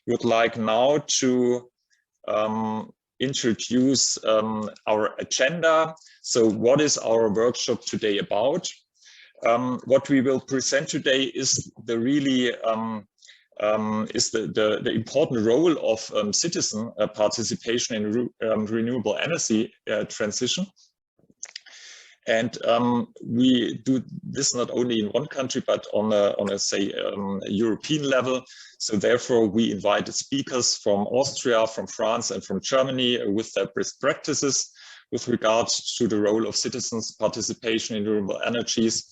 We would like now to introduce our agenda. So what is our workshop today about? What we will present today is the really the important role of citizen participation in renewable energy transition. And we do this not only in one country, but on a say, European level. So therefore, we invited speakers from Austria, from France, and from Germany with their best practices with regards to the role of citizens' participation in renewable energies.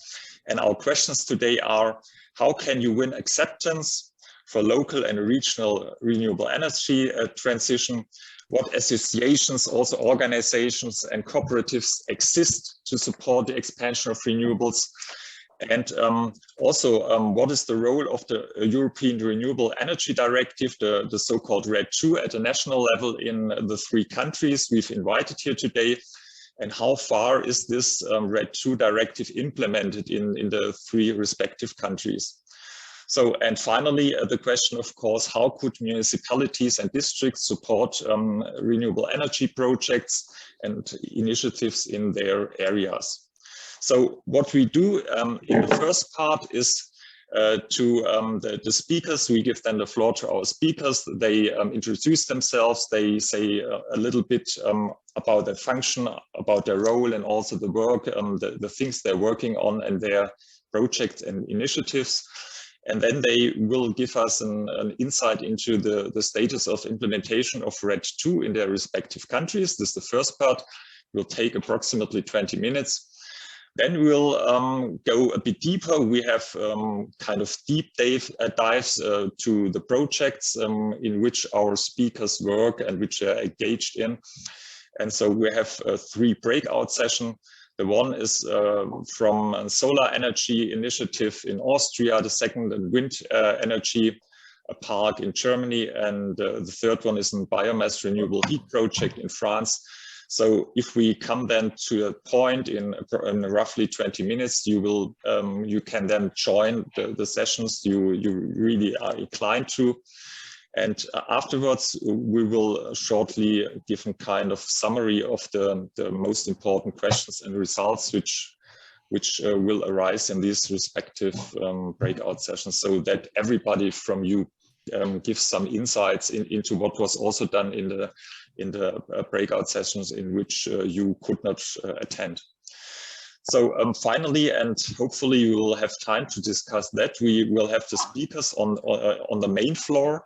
And our questions today are, how can you win acceptance for local and regional renewable energy transition? What associations, also organizations and cooperatives exist to support the expansion of renewables? And also, what is the role of the European Renewable Energy Directive, the so-called RED II at a national level in the 3 countries we've invited here today? And how far is this RED II directive implemented in the 3 respective countries? So, and finally, the question, of course, how could municipalities and districts support renewable energy projects and initiatives in their areas? So what we do in the first part is the speakers, we give then the floor to our speakers. They introduce themselves, they say a little bit about their function, about their role, and also the work, the things they're working on and their projects and initiatives. And then they will give us an insight into the status of implementation of RED II in their respective countries. This is the first part. Will take approximately 20 minutes. Then we'll go a bit deeper. We have kind of deep dives to the projects in which our speakers work and which they're engaged in. And so we have 3 breakout sessions. The one is from a solar energy initiative in Austria, the second a wind energy park in Germany, and the third one is a biomass renewable heat project in France. So if we come then to a point in roughly 20 minutes, you can then join the sessions you really are inclined to. And afterwards, we will shortly give a kind of summary of the most important questions and results which will arise in these respective breakout sessions, so that everybody from you gives some insights into what was also done in the breakout sessions in which you could not attend. So finally, and hopefully you will have time to discuss that, we will have the speakers on the main floor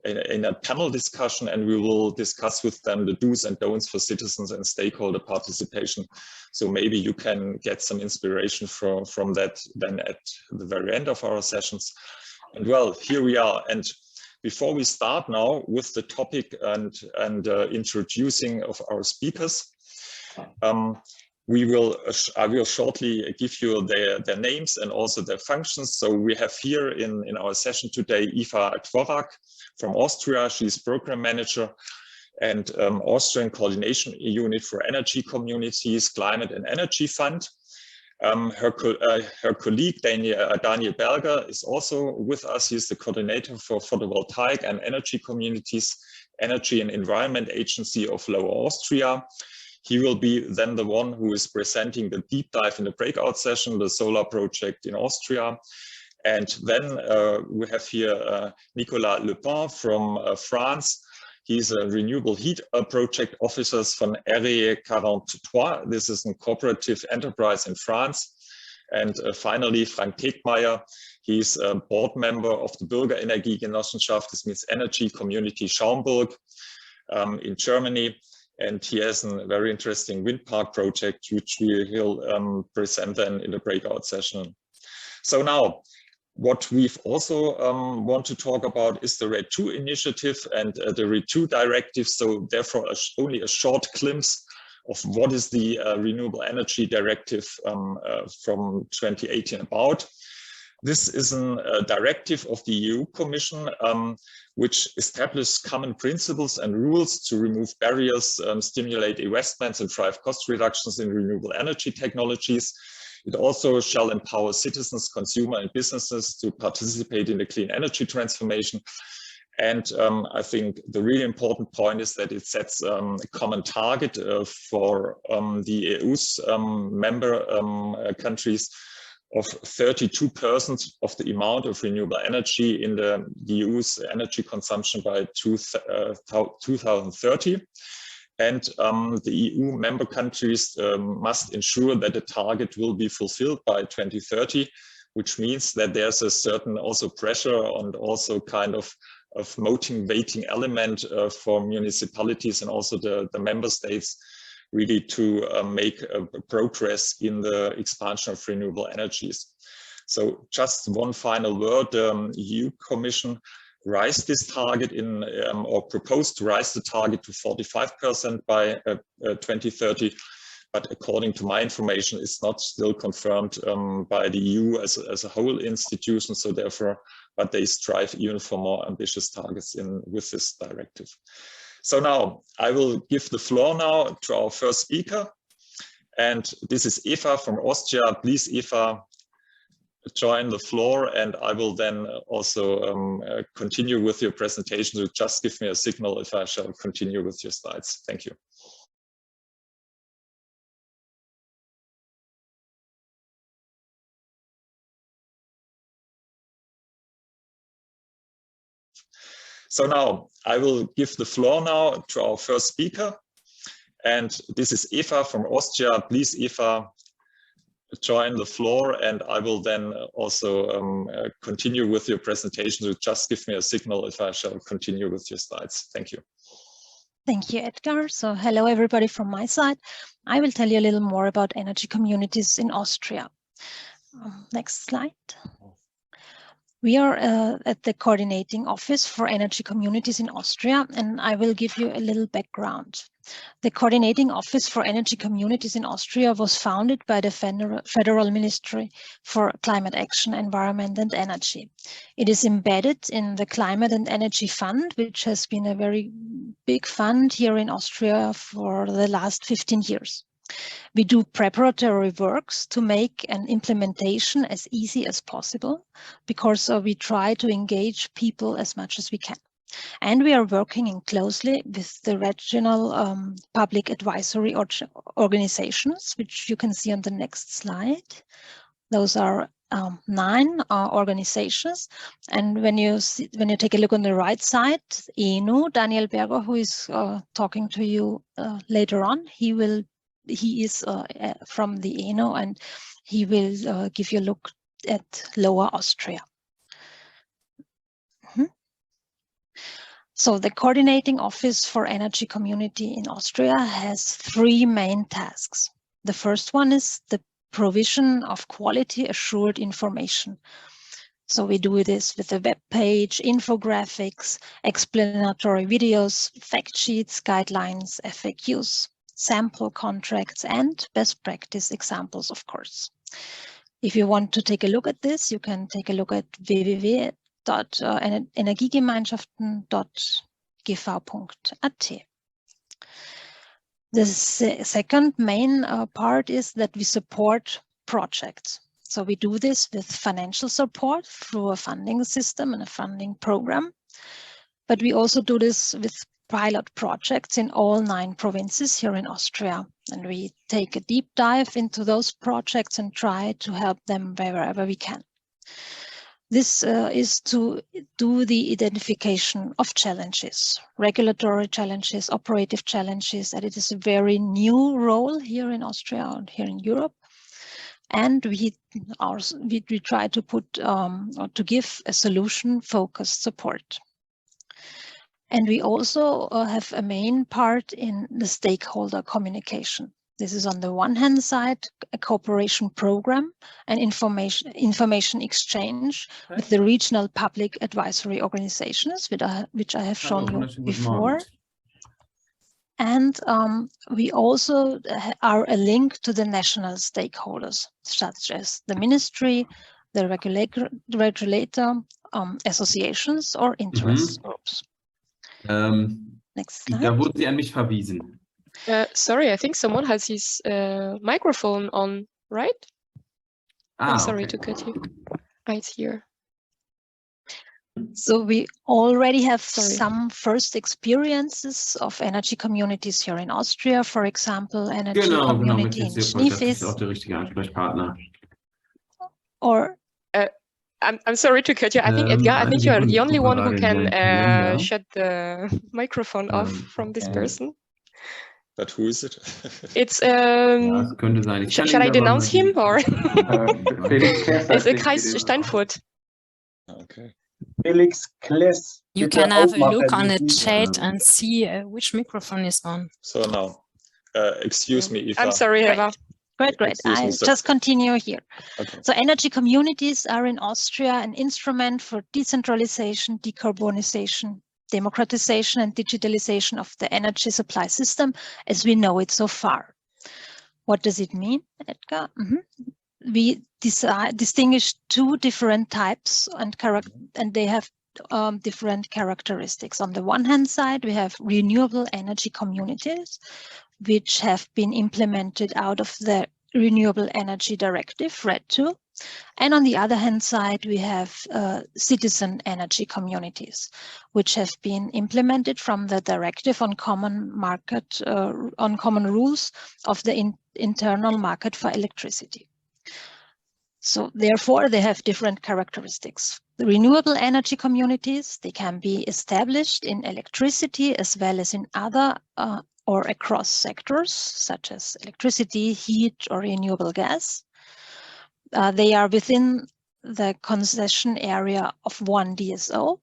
in a panel discussion, and we will discuss with them the do's and don'ts for citizens and stakeholder participation. So maybe you can get some inspiration from that then at the very end of our sessions. And well, here we are. And before we start now with the topic and introducing of our speakers, I will shortly give you their names and also their functions. So we have here in our session today Eva Dvorak from Austria. She's program manager and Austrian coordination unit for energy communities, climate and energy fund. Her colleague Daniel Berger is also with us. He's the coordinator for Photovoltaic and energy communities, Energy and Environment Agency of Lower Austria. He will be then the one who is presenting the deep dive in the breakout session, the solar project in Austria. And then we have here Nicolas Lepin from France. He's a renewable heat project officer from CAIC22. This is a cooperative enterprise in France. And finally, Frank Tegtmeier. He's a board member of the BürgerEnergieGenossenschaft. This means Energy Community Schaumburg in Germany. And he has a very interesting wind park project, which he'll present then in the breakout session. So now, what we've also want to talk about is the RED II initiative and the RED II directive. So therefore, only a short glimpse of what is the Renewable Energy Directive from 2018 about. This is a directive of the EU Commission, which establishes common principles and rules to remove barriers, stimulate investments and drive cost reductions in renewable energy technologies. It also shall empower citizens, consumers and businesses to participate in the clean energy transformation. And I think the really important point is that it sets a common target for the EU's member countries of 32% of the amount of renewable energy in the EU's energy consumption by 2030. And the EU member countries must ensure that the target will be fulfilled by 2030, which means that there's a certain also pressure and also kind of motivating element for municipalities and also the member states really to make progress in the expansion of renewable energies. So just one final word, EU Commission raised this target in or proposed to raise the target to 45% by 2030. But according to my information, it's not still confirmed by the EU as a whole institution. So therefore, but they strive even for more ambitious targets with this directive. So now I will give the floor now to our first speaker. And this is Eva from Austria. Please, Eva, join the floor, and I will then also continue with your presentation. So just give me a signal if I shall continue with your slides. Thank you. So now I will give the floor now to our first speaker. And this is Eva from Austria. Please, Eva, join the floor, and I will then also continue with your presentation. So just give me a signal if I shall continue with your slides. Thank you. Thank you, Edgar. So hello, everybody from my side. I will tell you a little more about energy communities in Austria. Next slide. We are at the Coordinating Office for Energy Communities in Austria, and I will give you a little background. The Coordinating Office for Energy Communities in Austria was founded by the Federal Ministry for Climate Action, Environment and Energy. It is embedded in the Climate and Energy Fund, which has been a very big fund here in Austria for the last 15 years. We do preparatory works to make an implementation as easy as possible, because we try to engage people as much as we can. And we are working closely with the regional public advisory organizations, which you can see on the next slide. Those are 9 organizations. And when you take a look on the right side, ENU, Daniel Berger, who is talking to you later on, he is from the ENO, and he will give you a look at Lower Austria. So the Coordinating Office for Energy Community in Austria has 3 main tasks. The first one is the provision of quality assured information. So we do this with a web page, infographics, explanatory videos, fact sheets, guidelines, FAQs, sample contracts, and best practice examples, of course. If you want to take a look at this, you can take a look at www.energiegemeinschaften.gv.at. The second main part is that we support projects. So we do this with financial support through a funding system and a funding program. But we also do this with pilot projects in all 9 provinces here in Austria. And we take a deep dive into those projects and try to help them wherever we can. This is to do the identification of challenges, regulatory challenges, operative challenges, and it is a very new role here in Austria and here in Europe. And we try to to give a solution-focused support. And we also have a main part in the stakeholder communication. This is on the one hand side, a cooperation program and information exchange with the regional public advisory organizations, which I have shown you before. And we also are a link to the national stakeholders, such as the ministry, the regulator, associations or interest groups. Next slide. Da wurde sie an mich verwiesen. Sorry, I think someone has his microphone on, right? I'm sorry to cut you. It's here. So we already have some first experiences of energy communities here in Austria, for example, energy community in Schneefis. Or I'm sorry to cut you. I think Edgar, I think you are the only one who can shut the microphone off from this person. But who is it? It's shall I denounce him or? It's a Kreis Steinfurt. Okay. Felix Kless. You can have a look on the chat and see which microphone is on. So now, excuse me, Eva. I'm sorry, Eva. Great. I just continue here. Okay. So energy communities are in Austria an instrument for decentralization, decarbonization, democratization and digitalization of the energy supply system as we know it so far. What does it mean, Edgar? We distinguish two different types and they have different characteristics. On the one hand side, we have renewable energy communities, which have been implemented out of the Renewable Energy Directive, RED II. And on the other hand side, we have citizen energy communities, which have been implemented from the directive on common market, on common rules of the internal market for electricity. So therefore, they have different characteristics. The renewable energy communities, they can be established in electricity as well as in other or across sectors, such as electricity, heat, or renewable gas. They are within the concession area of one DSO.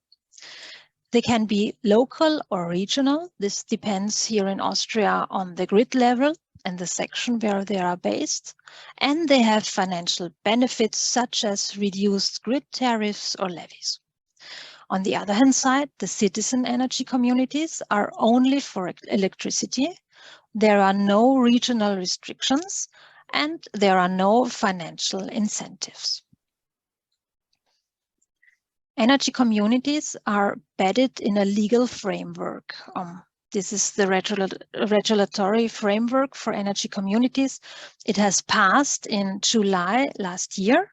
They can be local or regional. This depends here in Austria on the grid level and the section where they are based. And they have financial benefits such as reduced grid tariffs or levies. On the other hand side, the citizen energy communities are only for electricity. There are no regional restrictions and there are no financial incentives. Energy communities are embedded in a legal framework. This is the regulatory framework for energy communities. It has passed in July last year.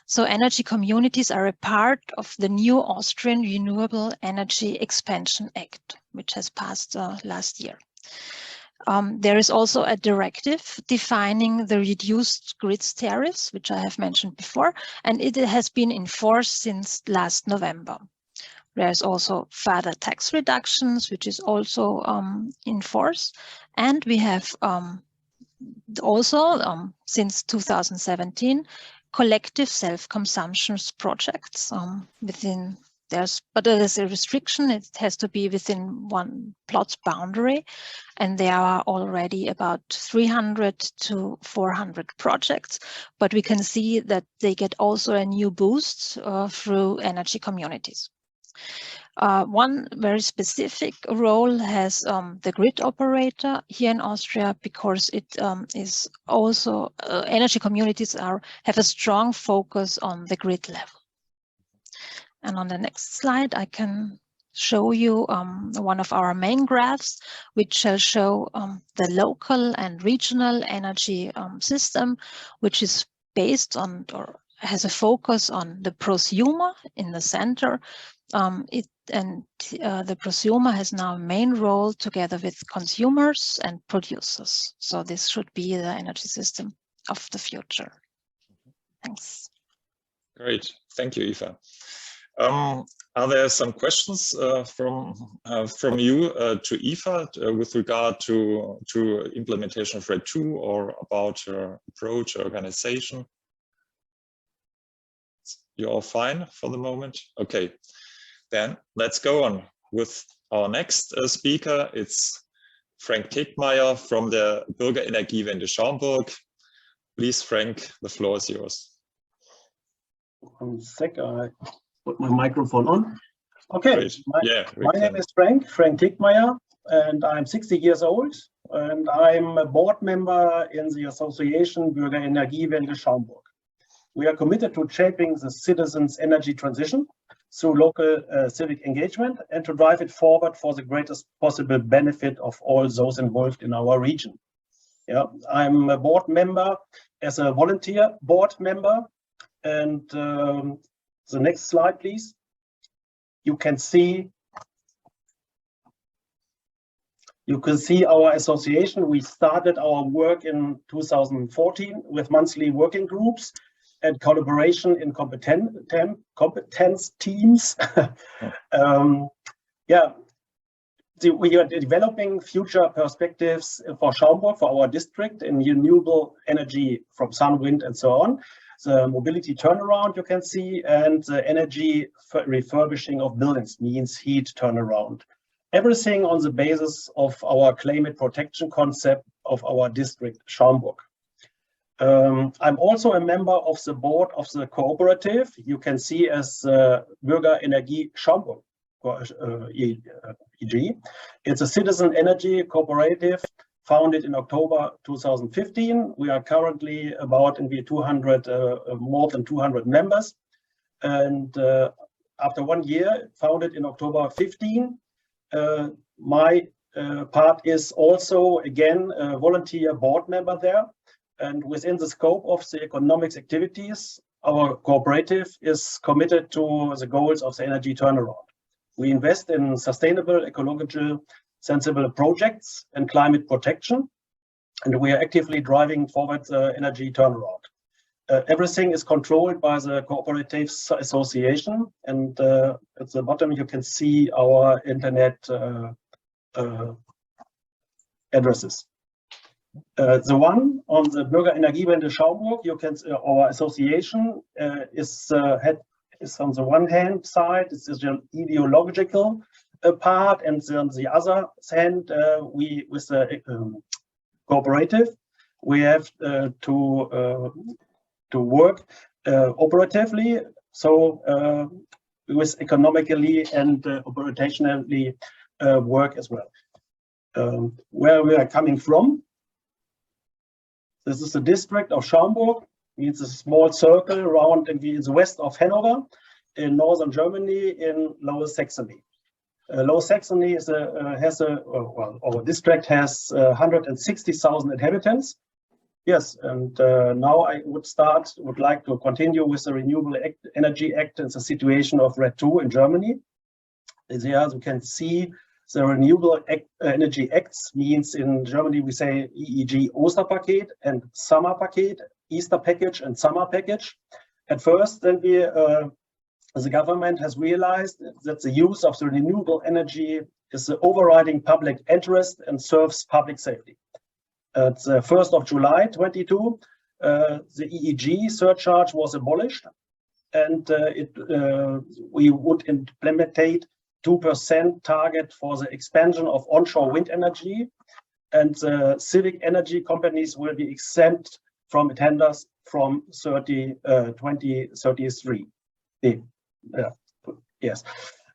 So energy communities are a part of the new Austrian Renewable Energy Expansion Act, which has passed last year. There is also a directive defining the reduced grids tariffs, which I have mentioned before, and it has been enforced since last November. There's also further tax reductions, which is also in force. And we have also, since 2017, collective self-consumption projects but there's a restriction. It has to be within one plot boundary, and there are already about 300 to 400 projects. But we can see that they get also a new boost through energy communities. One very specific role has the grid operator here in Austria, because it is also energy communities have a strong focus on the grid level. And on the next slide, I can show you one of our main graphs, which shall show the local and regional energy system, which is based on or has a focus on the prosumer in the center. The prosumer has now a main role together with consumers and producers. So this should be the energy system of the future. Thanks. Great, thank you, Eva. Are there some questions from you to Eva with regard to implementation of RED II or about her approach, organization? You're all fine for the moment? Okay, then let's go on with our next speaker. It's Frank Tegtmeier from the BürgerEnergieGenossenschaft Schaumburg. Please, Frank, the floor is yours. 1 sec, I put my microphone on. Okay, my name is Frank Tegtmeier, and I'm 60 years old, and I'm a board member in the association BürgerEnergieGenossenschaft Schaumburg. We are committed to shaping the citizens' energy transition through local civic engagement and to drive it forward for the greatest possible benefit of all those involved in our region. Yeah, I'm a board member as a volunteer board member. And the next slide, please. you can see our association. We started our work in 2014 with monthly working groups and collaboration in competence teams. We are developing future perspectives for Schaumburg, for our district, in renewable energy from sun, wind, and so on. The mobility turnaround you can see, and the energy refurbishing of buildings means heat turnaround. Everything on the basis of our climate protection concept of our district, Schaumburg. I'm also a member of the board of the Cooperative. You can see as BürgerEnergieGenossenschaft, EG. It's a citizen energy cooperative founded in October 2015. We are currently about in the 200, more than 200 members. And after 1 year, founded in October 15, my part is also, again, a volunteer board member there. And within the scope of the economics activities, our cooperative is committed to the goals of the energy turnaround. We invest in sustainable, ecological, sensible projects and climate protection, and we are actively driving forward the energy turnaround. Everything is controlled by the Cooperative Association, and at the bottom you can see our internet addresses. The one on the BürgerEnergieGenossenschaft Schaumburg, you can our association is on the one hand side, it's the ideological part, and on the other hand, we with the cooperative, we have to work operatively, so with economically and operationally work as well. Where we are coming from, this is the district of Schaumburg. It's a small circle around in the west of Hanover, in northern Germany, in Lower Saxony. Lower Saxony is our district has 160,000 inhabitants. Yes, and now I would like to continue with the Renewable Energy Act and the situation of RED II in Germany. There you can see the Renewable Energy Acts means in Germany we say EEG Osterpaket and Sommerpaket, Easter package and summer package. At first, then the government has realized that the use of the renewable energy is the overriding public interest and serves public safety. At the 1st of July 22, the EEG surcharge was abolished, and we would implement 2% target for the expansion of onshore wind energy, and civic energy companies will be exempt from tenders from 2033. Yes.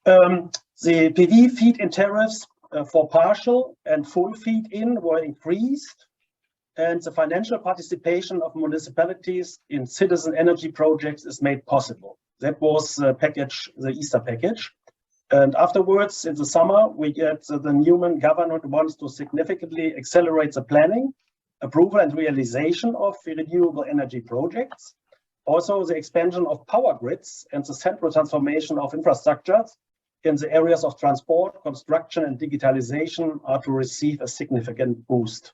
The PV feed-in tariffs for partial and full feed-in were increased, and the financial participation of municipalities in citizen energy projects is made possible. That was the package, the Easter package. And afterwards, in the summer, we get the Newman government wants to significantly accelerate the planning, approval and realization of renewable energy projects. Also, the expansion of power grids and the central transformation of infrastructures in the areas of transport, construction and digitalization are to receive a significant boost.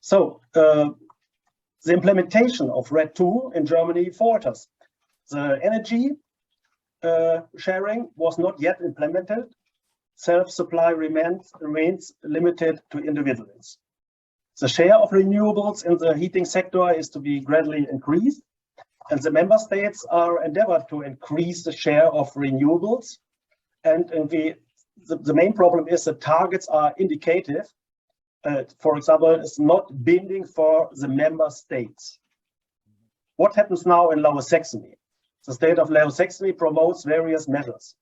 So, the implementation of RED II in Germany falters. The energy sharing was not yet implemented. Self-supply remains limited to individuals. The share of renewables in the heating sector is to be gradually increased, and the member states are endeavored to increase the share of renewables. And the main problem is that targets are indicative. For example, it's not binding for the member states. What happens now in Lower Saxony? The state of Lower Saxony promotes various measures.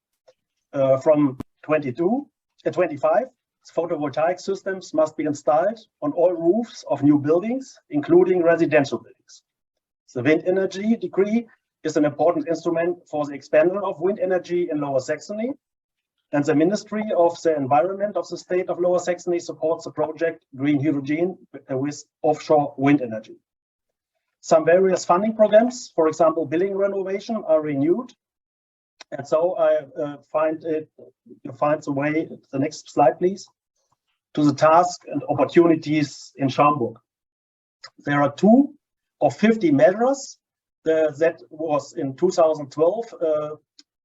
From 25, photovoltaic systems must be installed on all roofs of new buildings, including residential buildings. The wind energy decree is an important instrument for the expansion of wind energy in Lower Saxony, and the Ministry of the Environment of the state of Lower Saxony supports the project Green Hydrogen with offshore wind energy. Some various funding programs, for example, building renovation, are renewed. And so I find the way, the next slide, please, to the task and opportunities in Schaumburg. There are 2 of 50 measures that was in 2012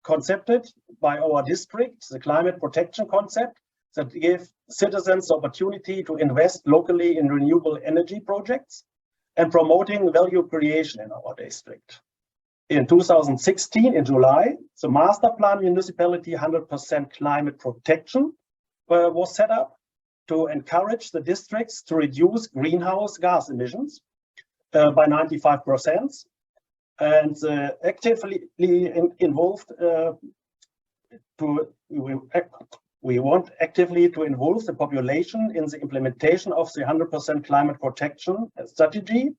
concepted by our district, the climate protection concept that give citizens the opportunity to invest locally in renewable energy projects and promoting value creation in our district. In 2016, in July, the master plan municipality 100% climate protection was set up to encourage the districts to reduce greenhouse gas emissions by 95%, and actively involved we want actively to involve the population in the implementation of the 100% climate protection strategy.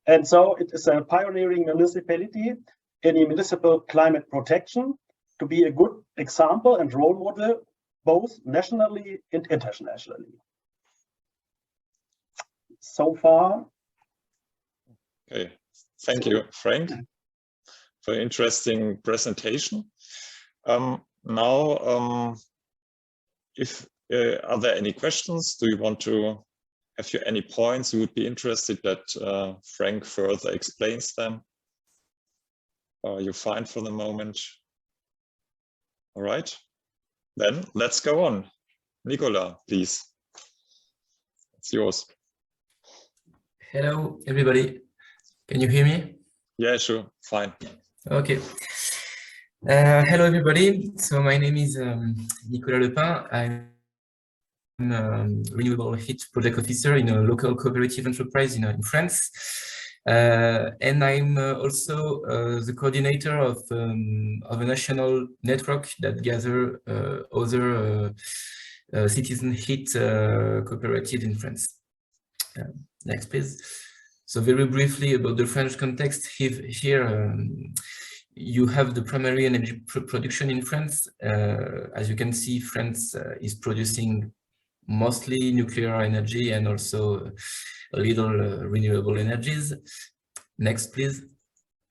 And so it is a pioneering municipality in municipal climate protection to be a good example and role model, both nationally and internationally. So far. Okay, thank you, Frank, for an interesting presentation. Now, if are there any questions? Do you want to have you any points you would be interested that Frank further explains them? Are you fine for the moment? All right, then let's go on. Nicolas, please. It's yours. Hello, everybody. Can you hear me? Yeah, sure, fine. Okay. Hello, everybody. So my name is Nicolas Lepin. I'm a renewable heat project officer in a local cooperative enterprise in France. And I'm also the coordinator of a national network that gather other citizen heat cooperatives in France. Next, please. So very briefly about the French context, here you have the primary energy production in France. As you can see, France is producing mostly nuclear energy and also a little renewable energies. Next, please,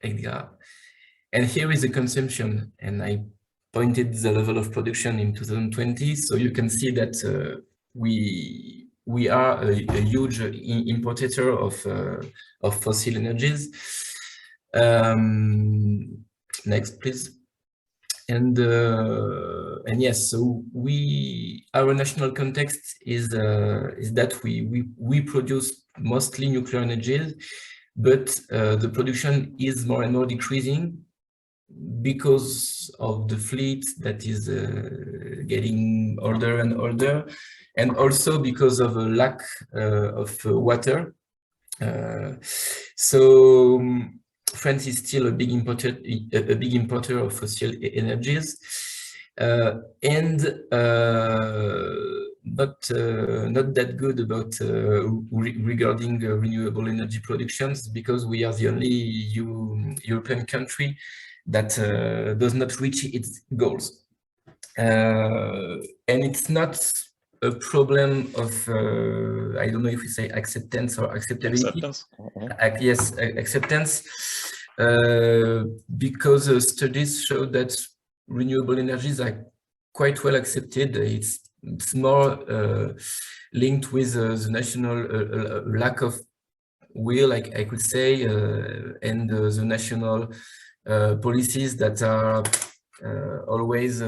Edgar. And here is the consumption, and I pointed the level of production in 2020. So you can see that we are a huge importer of fossil energies. Next, please. And yes, so our national context is that we produce mostly nuclear energies, but the production is more and more decreasing because of the fleet that is getting older and older, and also because of a lack of water. So France is still a big importer of fossil energies, and not that good about regarding renewable energy productions, because we are the only European country that does not reach its goals. And it's not a problem of, I don't know if we say acceptance or acceptability. Acceptance. Yes, acceptance, because studies show that renewable energies are quite well accepted. It's more linked with the national lack of will, I could say, and the national policies that are always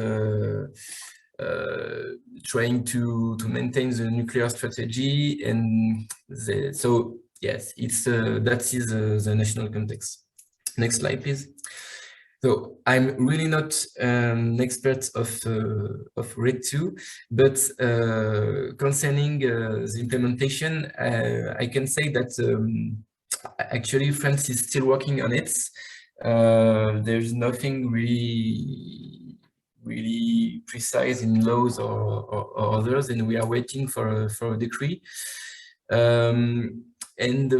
trying to maintain the nuclear strategy, and so yes, it's that is the national context. Next slide, please. So I'm really not an expert of RED 2, but concerning the implementation, I can say that actually France is still working on it. There's nothing really precise in laws or others, and we are waiting for a decree. And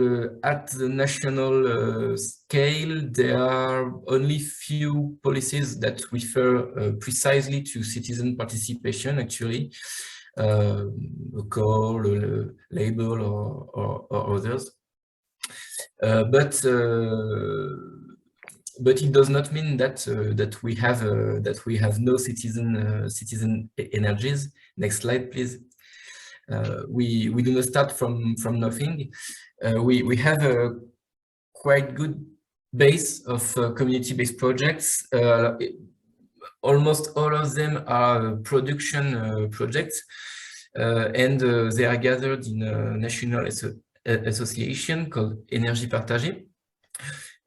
at the national scale, there are only few policies that refer precisely to citizen participation, actually, a call, a label, or others. But but it does not mean that that we have no citizen energies. Next slide, please. We do not start from nothing. We have a quite good base of community-based projects. Almost all of them are production projects, and they are gathered in a national association called Énergie Partagée.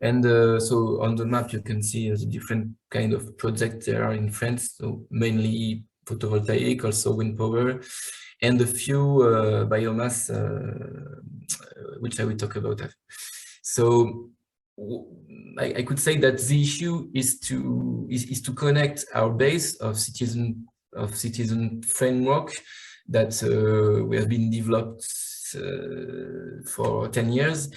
And so on the map you can see the different kind of projects there are in France. So mainly photovoltaic, also wind power, and a few biomass, which I will talk about. So I could say that the issue is to connect our base of citizen framework that we have been developed for 10 years,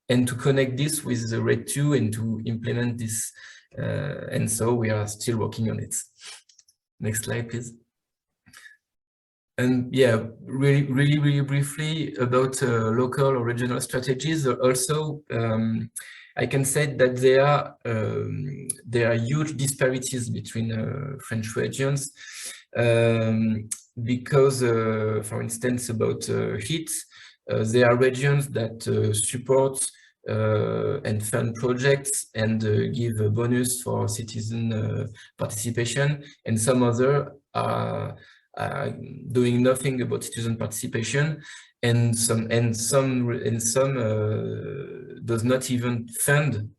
and to connect this with the RED 2 and to implement this. And so we are still working on it. Next slide, please. And yeah, really briefly about local or regional strategies. Also, I can say that there are huge disparities between French regions, because, for instance, about heat, there are regions that support and fund projects and give a bonus for citizen participation, and some other are doing nothing about citizen participation, and some does not even fund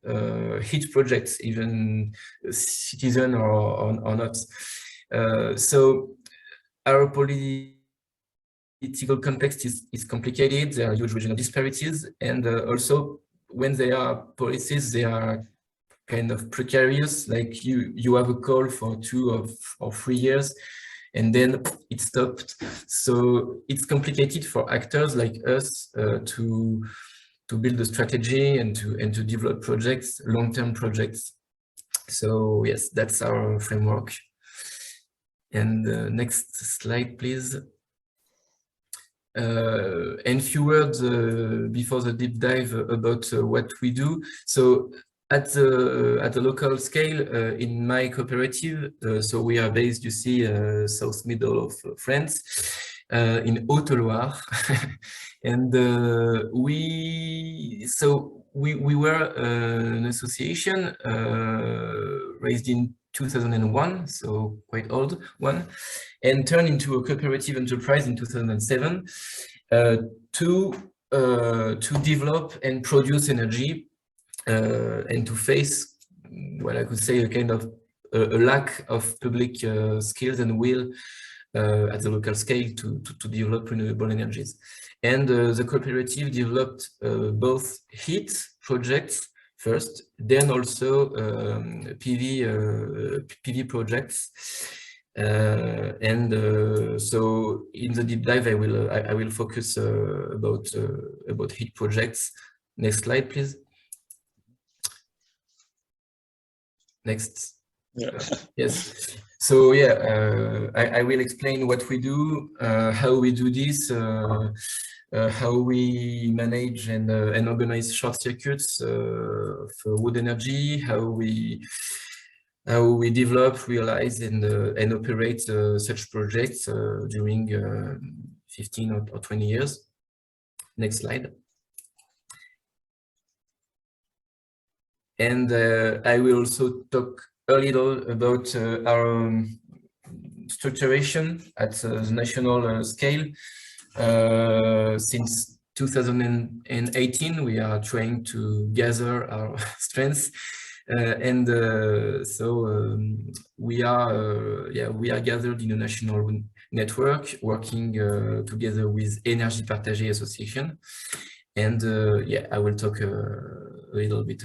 heat projects, even citizen or not. So our political context is complicated. There are huge regional disparities, and also when there are policies, they are kind of precarious. Like you have a call for 2 or 3 years, and then it stopped. So it's complicated for actors like us to build a strategy and to develop projects, long-term projects. So yes, that's our framework. And next slide, please. And few words before the deep dive about what we do. So at the local scale, in my cooperative, so we are based, you see, south middle of France, in Haute-Loire, and we were an association raised in 2001, so quite old one, and turned into a cooperative enterprise in 2007 to develop and produce energy and to face what I could say a kind of a lack of public skills and will at the local scale to develop renewable energies. And the cooperative developed both heat projects first, then also PV projects, and so in the deep dive I will focus about heat projects. Next slide, please. Next. Yeah. Yes. So yeah, I will explain what we do, how we do this, how we manage and organize short circuits for wood energy, how we develop, realize, and operate such projects during 15 or 20 years. Next slide. And I will also talk a little about our structuration at the national scale. Since 2018, we are trying to gather our strengths, and so we are gathered in a national network, working together with Énergie Partagée Association, and yeah, I will talk a little bit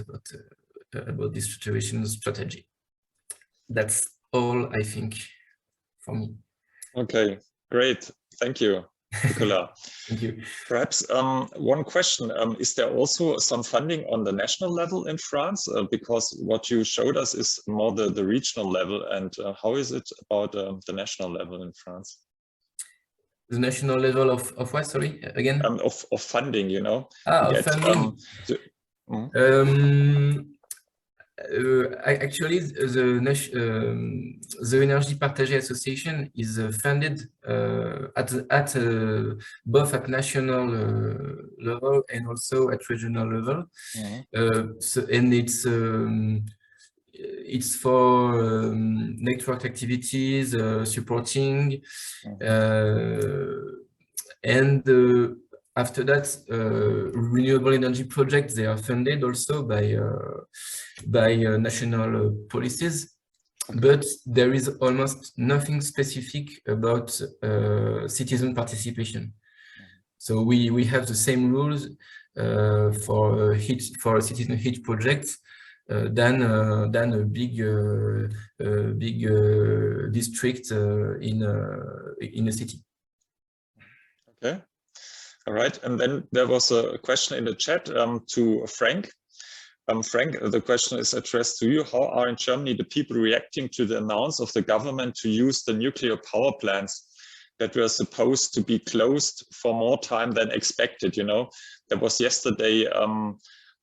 about this structuration strategy. That's all, I think, for me. Okay, great. Thank you, Nicolas. Thank you. Perhaps one question, is there also some funding on the national level in France? Because what you showed us is more the regional level, and how is it about the national level in France? The national level of what, sorry, again? Of funding, you know. Of funding. Actually, the Energie Partagée Association is funded both at national level and also at regional level. And it's for network activities, supporting, and after that, renewable energy projects, they are funded also by national policies, but there is almost nothing specific about citizen participation. So we have the same rules for citizen heat projects than a big district in a city. Okay. All right, and then there was a question in the chat to Frank. Frank, the question is addressed to you. How are in Germany the people reacting to the announcement of the government to use the nuclear power plants that were supposed to be closed for more time than expected? You know, there was yesterday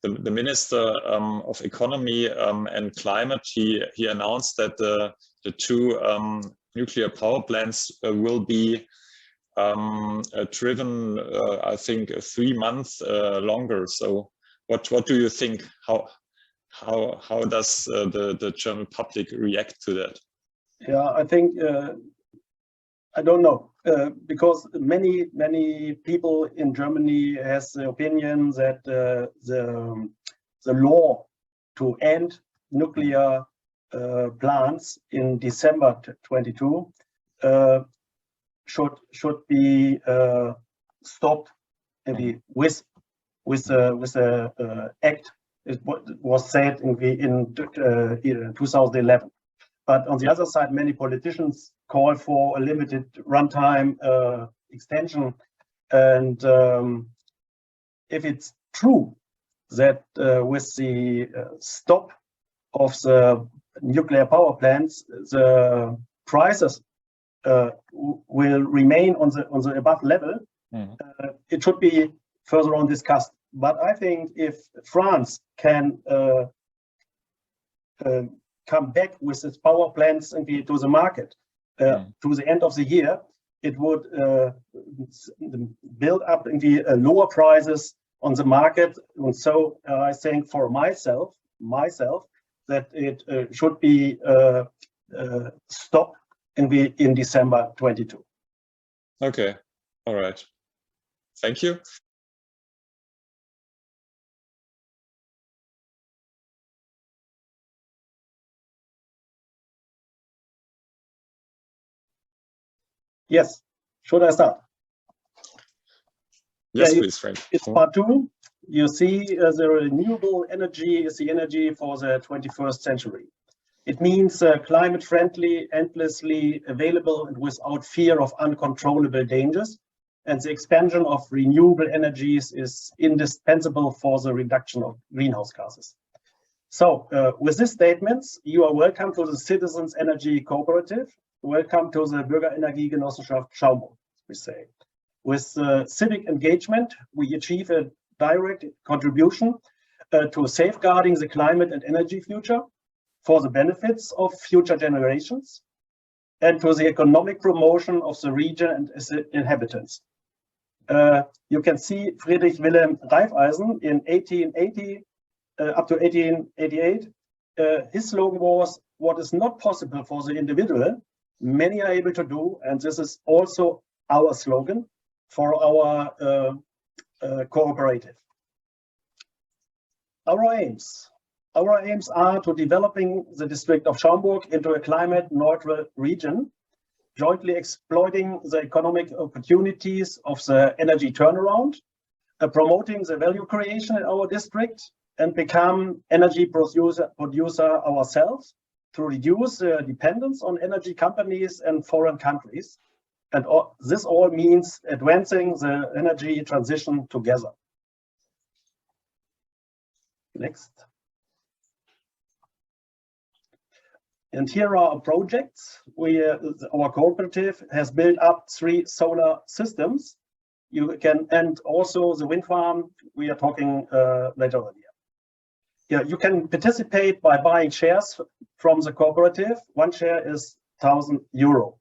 the Minister of Economy and Climate. He announced that the two nuclear power plants will be driven, I think, 3 months longer. So, what do you think? How does the German public react to that? Yeah, I think I don't know because many people in Germany has the opinion that the law to end nuclear plants in December 22 should be stopped maybe with the act. It was said in 2011. But on the other side, many politicians call for a limited runtime extension. And if it's true that with the stop of the nuclear power plants, the prices will remain on the above level, it should be further on discussed. But I think if France can come back with its power plants and to the market to the end of the year, it would build up in the lower prices on the market. And so I think for myself that it should be stopped in December 22. Okay, all right. Thank you. Yes, should I start? Yes, yeah, please, Frank. It's part 2. You see, the renewable energy is the energy for the 21st century. It means climate-friendly, endlessly available, and without fear of uncontrollable dangers. And the expansion of renewable energies is indispensable for the reduction of greenhouse gases. So, with these statements, you are welcome to the Citizens Energy Cooperative. Welcome to the BürgerEnergieGenossenschaft Schaumburg, we say. With civic engagement, we achieve a direct contribution to safeguarding the climate and energy future for the benefits of future generations and to the economic promotion of the region and its inhabitants. You can see Friedrich Wilhelm Raiffeisen in 1880 up to 1888. His slogan was, "What is not possible for the individual, many are able to do," and this is also our slogan for our cooperative. Our aims are to developing the district of Schaumburg into a climate neutral region, jointly exploiting the economic opportunities of the energy turnaround, promoting the value creation in our district, and become energy producer ourselves to reduce the dependence on energy companies and foreign countries. And this all means advancing the energy transition together. Next. And here are our projects. Our cooperative has built up 3 solar systems. You can, and also the wind farm we are talking later on here. yeah, you can participate by buying shares from the cooperative. One share is €1,000.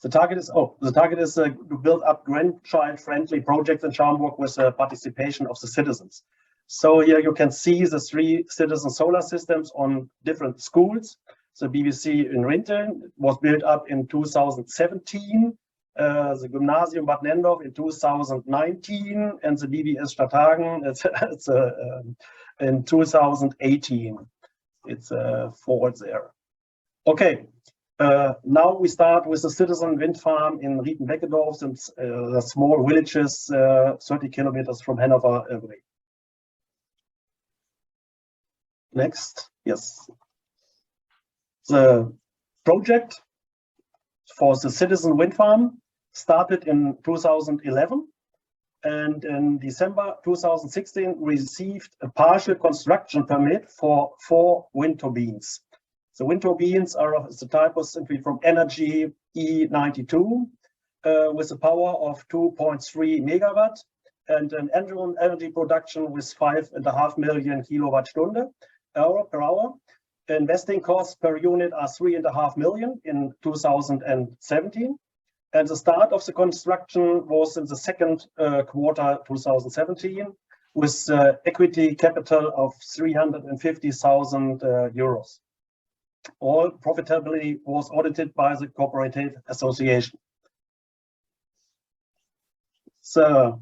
The target is to build up grandchild-friendly projects in Schaumburg with the participation of the citizens. So here you can see the 3 citizen solar systems on different schools. The BBC in Rinteln was built up in 2017, the Gymnasium Bad Nendorf in 2019, and the BBS Stadthagen in 2018. It's forward there. Okay. Now we start with the citizen wind farm in Rietenbeckendorf, and the small villages 30 kilometers from Hanover away. Next, yes. The project for the citizen wind farm started in 2011, and in December 2016 received a partial construction permit for 4 wind turbines. The wind turbines are of the type of simply from Energy E92 with a power of 2.3 megawatt and an annual energy production with 5.5 million kilowatt-hour per hour. Investing costs per unit are 3.5 million in 2017. And the start of the construction was in the second quarter 2017 with equity capital of 350,000 euros. All profitability was audited by the Cooperative Association. So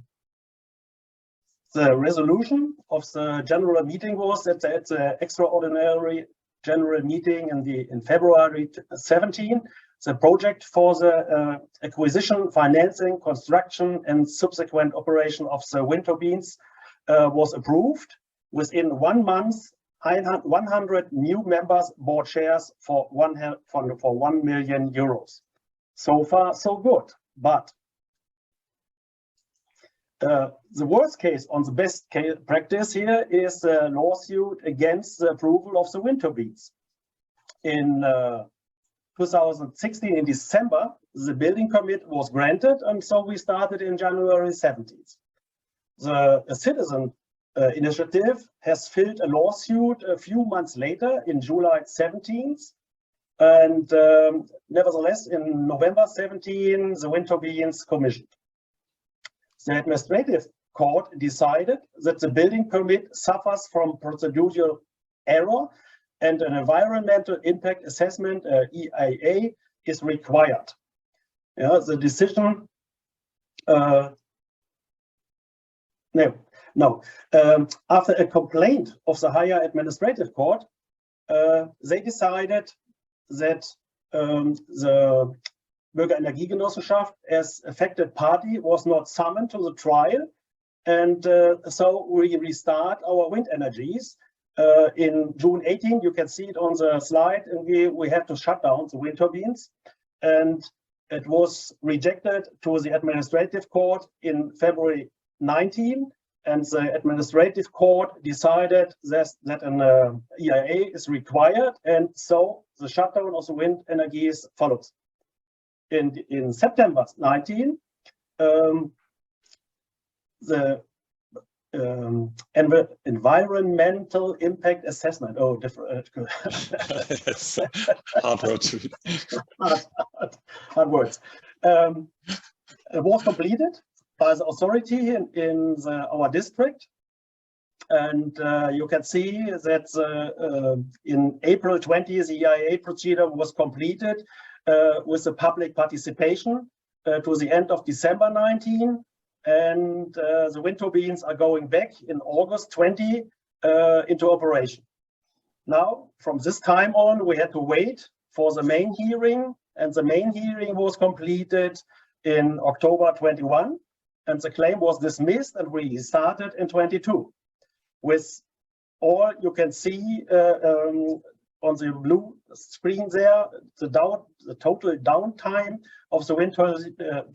the resolution of the general meeting was that at the extraordinary general meeting in February 17, the project for the acquisition, financing, construction, and subsequent operation of the wind turbines was approved. Within 1 month, 100 new members bought shares for 1 million euros. So far, so good. But the worst case on the best practice here is a lawsuit against the approval of the wind turbines. In 2016, in December, the building permit was granted, and so we started in January 17th. The citizen initiative has filed a lawsuit a few months later in July 17th, and nevertheless in November 17 the wind turbines commissioned. The administrative court decided that the building permit suffers from procedural error and an environmental impact assessment EIA is required. Yeah, the decision after a complaint of the higher administrative court, they decided that the BürgerEnergieGenossenschaft as affected party was not summoned to the trial, and so we restart our wind energies. In June 18, you can see it on the slide, and we had to shut down the wind turbines, and it was rejected to the administrative court in February 19. And the administrative court decided that an EIA is required, and so the shutdown of the wind energies follows. In September 19, the environmental impact assessment. Oh, different. That's hard words. Hard words. It was completed by the authority in our district, and you can see that in April 20, the EIA procedure was completed with the public participation to the end of December 19, and the wind turbines are going back in August 20 into operation. Now, from this time on, we had to wait for the main hearing, and the main hearing was completed in October 21. And the claim was dismissed, and we started in 22. With all you can see on the blue screen there, the total downtime of the wind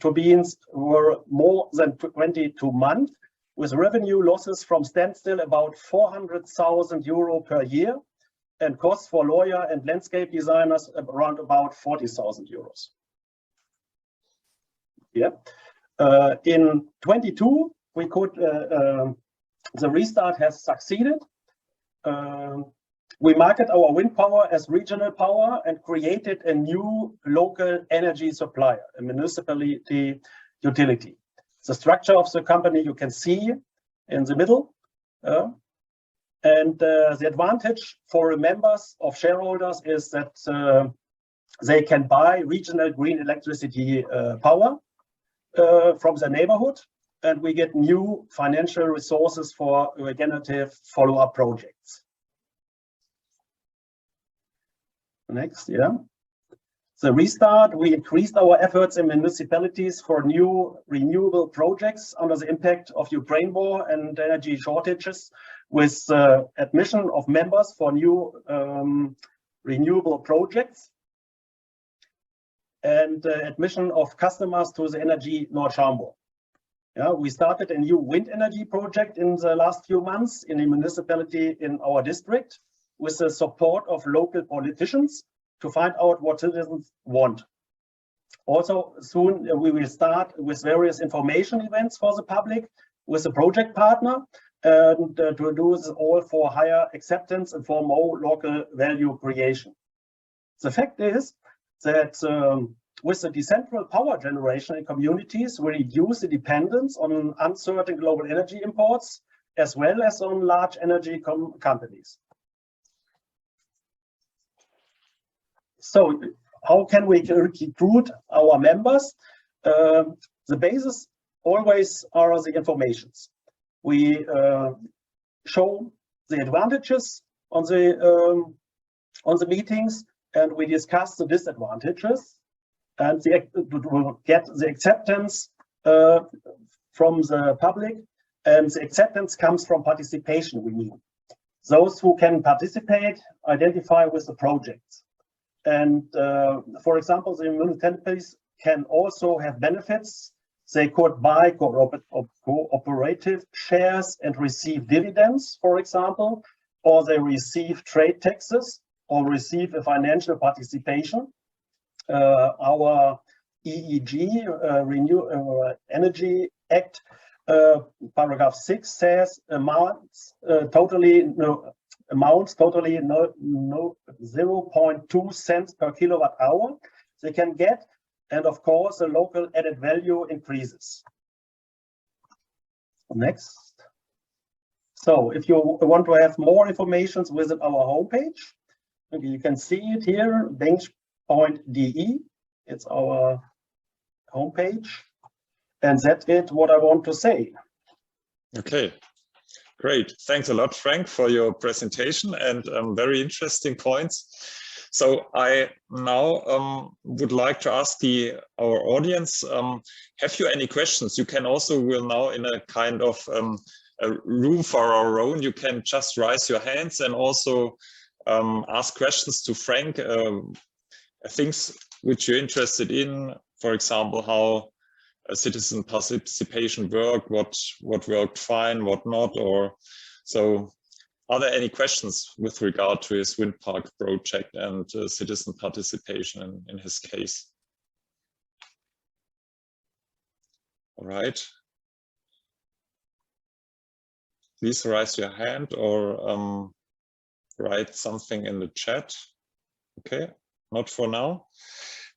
turbines were more than 22 months, with revenue losses from standstill about 400,000 euro per year, and costs for lawyer and landscape designers around about 40,000 euros. Yeah. In 22, we could the restart has succeeded. We market our wind power as regional power and created a new local energy supplier, a municipality utility. The structure of the company you can see in the middle. And the advantage for members of shareholders is that they can buy regional green electricity power from the neighborhood, and we get new financial resources for regenerative follow-up projects. Next, yeah. The restart, we increased our efforts in municipalities for new renewable projects under the impact of Ukraine war and energy shortages, with admission of members for new renewable projects and admission of customers to the Energy Nord Schaumburg. Yeah, we started a new wind energy project in the last few months in a municipality in our district with the support of local politicians to find out what citizens want. Also, soon we will start with various information events for the public with a project partner, and to do this all for higher acceptance and for more local value creation. The fact is that with the decentral power generation in communities, we reduce the dependence on uncertain global energy imports, as well as on large energy companies. So how can we recruit our members? The basis always are the informations. We show the advantages on the meetings, and we discuss the disadvantages, and we'll get the acceptance from the public, and the acceptance comes from participation. We mean those who can participate identify with the projects. And for example, the municipalities can also have benefits. They could buy cooperative shares and receive dividends, for example, or they receive trade taxes or receive a financial participation. Our EEG, Renewable Energy Act, paragraph 6 says amounts totally 0.2 cents per kilowatt hour they can get, and of course the local added value increases. Next. So if you want to have more information, visit our homepage. Okay, you can see it here, bench.de. It's our homepage, and that's it what I want to say. Okay. Great. Thanks a lot, Frank, for your presentation and very interesting points. So I now would like to ask our audience, have you any questions? You can also, we're now in a kind of a room for our own. You can just raise your hands and also ask questions to Frank, things which you're interested in, for example, how citizen participation work, what worked fine, what not, or so. Are there any questions with regard to his wind park project and citizen participation in his case? All right. Please raise your hand or write something in the chat. Okay, not for now.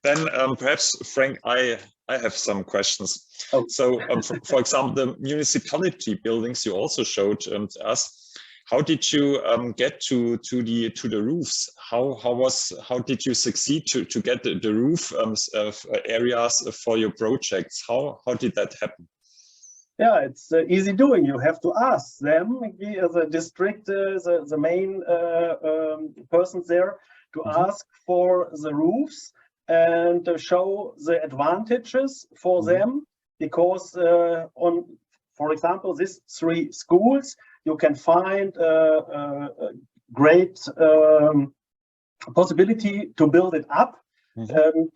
Then perhaps, Frank, I have some questions. Oh. So, for example, the municipality buildings you also showed us. How did you get to the roofs? How did you succeed to get the roof areas for your projects? How did that happen? Yeah, it's easy doing. You have to ask them, the district, the main persons there, to ask for the roofs and to show the advantages for them, because for example, these 3 schools, you can find a great possibility to build it up, and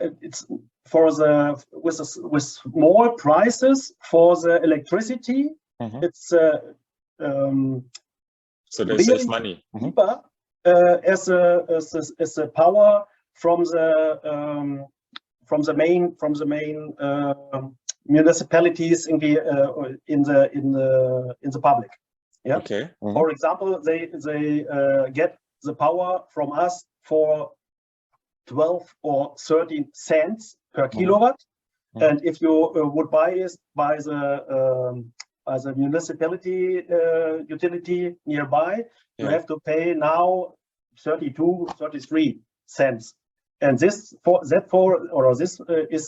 it's for the with small prices for the electricity. It's so they save money. Cheaper as a power from the main municipalities in the public. Yeah. Okay. For example, they get the power from us for 12 or 13 cents per kilowatt, and if you would buy it by the municipality utility nearby, you have to pay now 32, 33 cents, and this is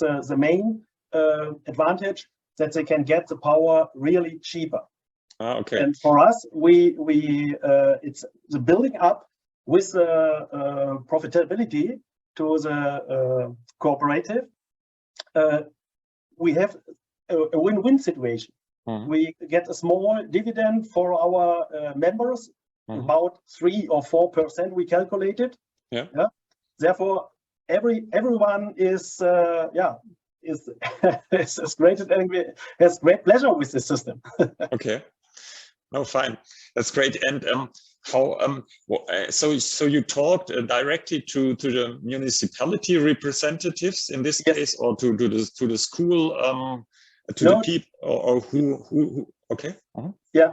the main advantage, that they can get the power really cheaper. Okay. And for us, it's the building up with profitability to the cooperative. We have a win-win situation. We get a small dividend for our members, about 3 or 4% we calculated. Yeah. Therefore, everyone is is great and angry, has great pleasure with this system. Okay. No, fine. That's great. And so you talked directly to the municipality representatives in this case, or to the school, the people, or who? Okay. Yeah,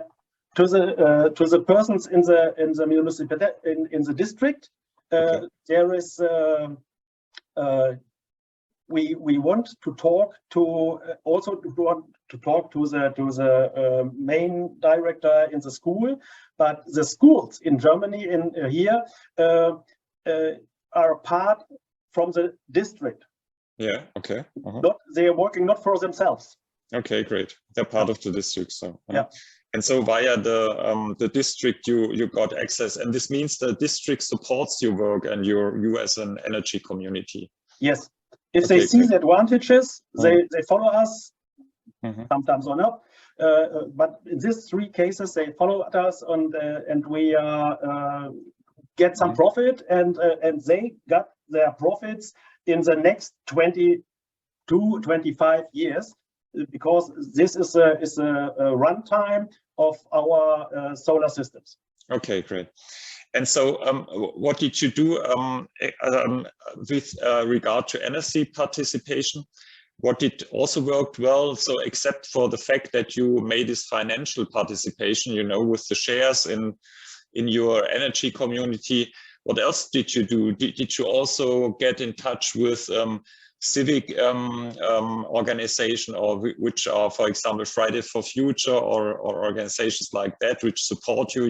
to the persons in the municipality in the district. Okay. There is. We want to talk to the main director in the school, but the schools in Germany here are part from the district. Yeah. Okay. They are working not for themselves. Okay, great. They're part of the district. So yeah. And so via the district you got access, and this means the district supports your work and you as an energy community. Yes. If they see the advantages, they follow us, sometimes or not. But in these 3 cases, they follow us, and we get some profit, and they got their profits in the next 25 years, because this is a runtime of our solar systems. Okay, great. And so what did you do with regard to energy participation? What did also worked well? So except for the fact that you made this financial participation, with the shares in your energy community, what else did you do? Did you also get in touch with civic organization, or which are, for example, Fridays for Future or organizations like that, which support you,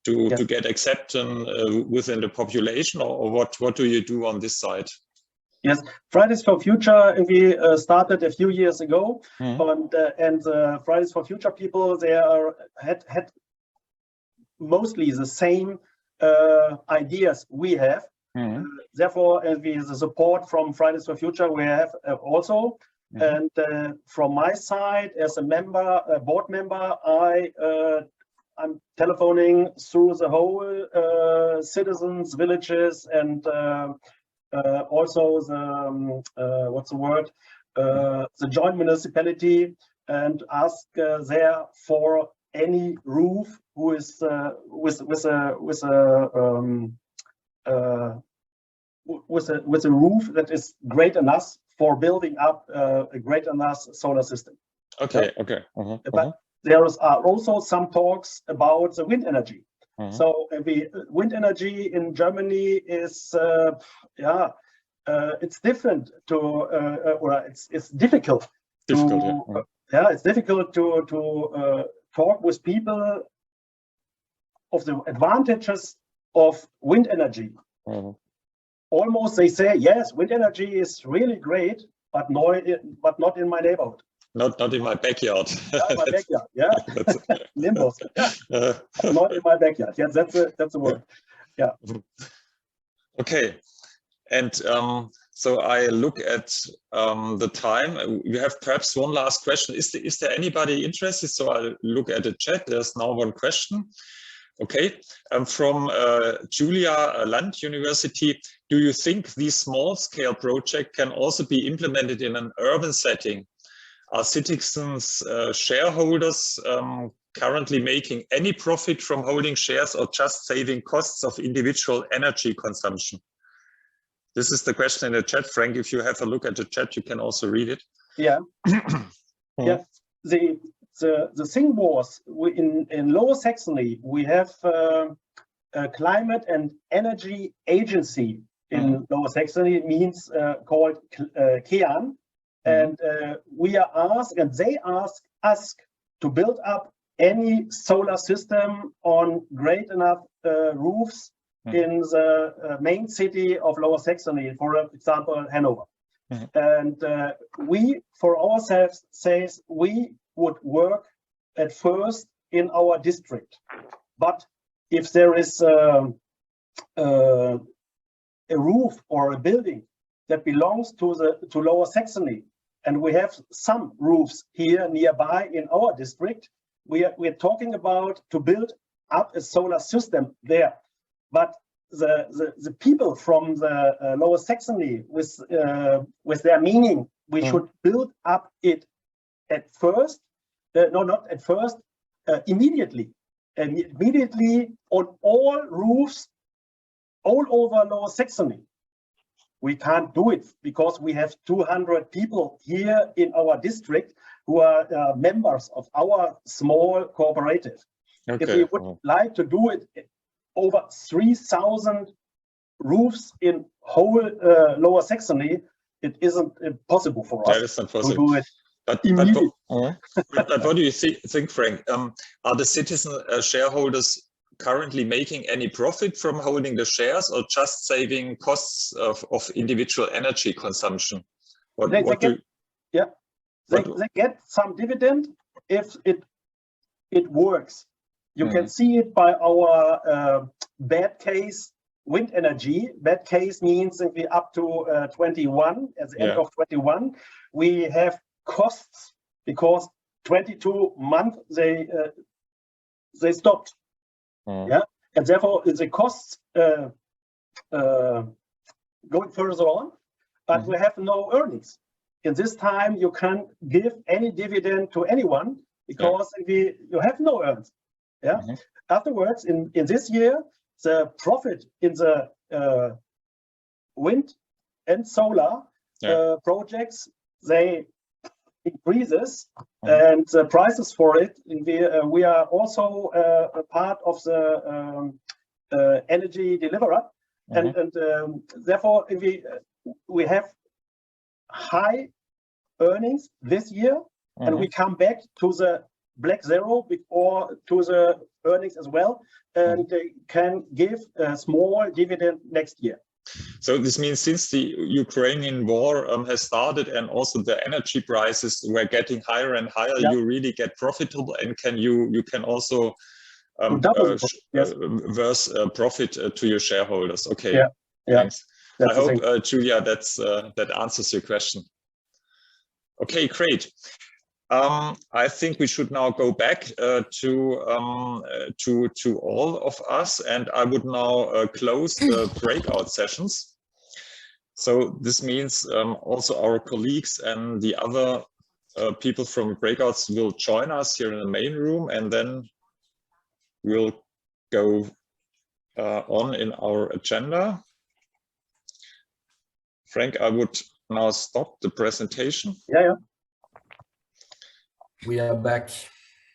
to get acceptance within the population, or what do you do on this side? Yes, Fridays for Future, we started a few years ago, and Fridays for Future people, they had mostly the same ideas we have. Therefore, with the support from Fridays for Future, we have also. And from my side, as a board member, I'm telephoning through the whole citizens, villages, and also the joint municipality, and ask there for any roof who is with a roof that is great enough for building up a great enough solar system. Okay. Okay. But there are also some talks about the wind energy. So the wind energy in Germany is it's different to or it's difficult. It's difficult to talk with people of the advantages of wind energy. Almost they say, yes, wind energy is really great, but not in my neighborhood. Not in my backyard. Not in my backyard, yeah. Limbos. Not in my backyard. Yeah, that's a word. Yeah. Okay. And so I look at the time. We have perhaps one last question. Is there anybody interested? So I look at the chat. There's now one question. Okay. From Julia Land University. Do you think these small-scale projects can also be implemented in an urban setting? Are citizens, shareholders currently making any profit from holding shares, or just saving costs of individual energy consumption? This is the question in the chat. Frank, if you have a look at the chat, you can also read it. Yeah. Yeah. The thing was, in Lower Saxony, we have a climate and energy agency in Lower Saxony. It means called CAIC. And we are asked, and they ask us to build up any solar system on great enough roofs in the main city of Lower Saxony, for example, Hanover. And we, for ourselves, says we would work at first in our district. But if there is a roof or a building that belongs to Lower Saxony, and we have some roofs here nearby in our district, we're talking about to build up a solar system there. But the people from the Lower Saxony with their meaning, we should build up it at first, no, not at first, immediately on all roofs all over Lower Saxony. We can't do it because we have 200 people here in our district who are members of our small cooperative. Okay. If we would like to do it over 3,000 roofs in whole Lower Saxony, it isn't possible for us. That is not possible. To do it. But what do you think, Frank? Are the citizen shareholders currently making any profit from holding the shares, or just saving costs of individual energy consumption? They get some dividend if it works. You can see it by our bad case wind energy. Bad case means if we up to 21, at the end of 21, we have costs because 22 months they stopped. Yeah, and therefore the costs going further on, but we have no earnings. In this time, you can't give any dividend to anyone because you have no earnings. Yeah. Afterwards, in this year, the profit in the wind and solar projects, they increases, and the prices for it. We are also a part of the energy deliverer, and therefore we have high earnings this year, and we come back to the black zero or to the earnings as well, and they can give a small dividend next year. So this means since the Ukrainian war has started and also the energy prices were getting higher and higher, you really get profitable, and you can also verse profit to your shareholders. Okay, thanks. I hope, Julia, that answers your question. Okay, great. I think we should now go back to all of us, and I would now close the breakout sessions. So this means also our colleagues and the other people from breakouts will join us here in the main room, and then we'll go on in our agenda. Frank, I would now stop the presentation. We are back.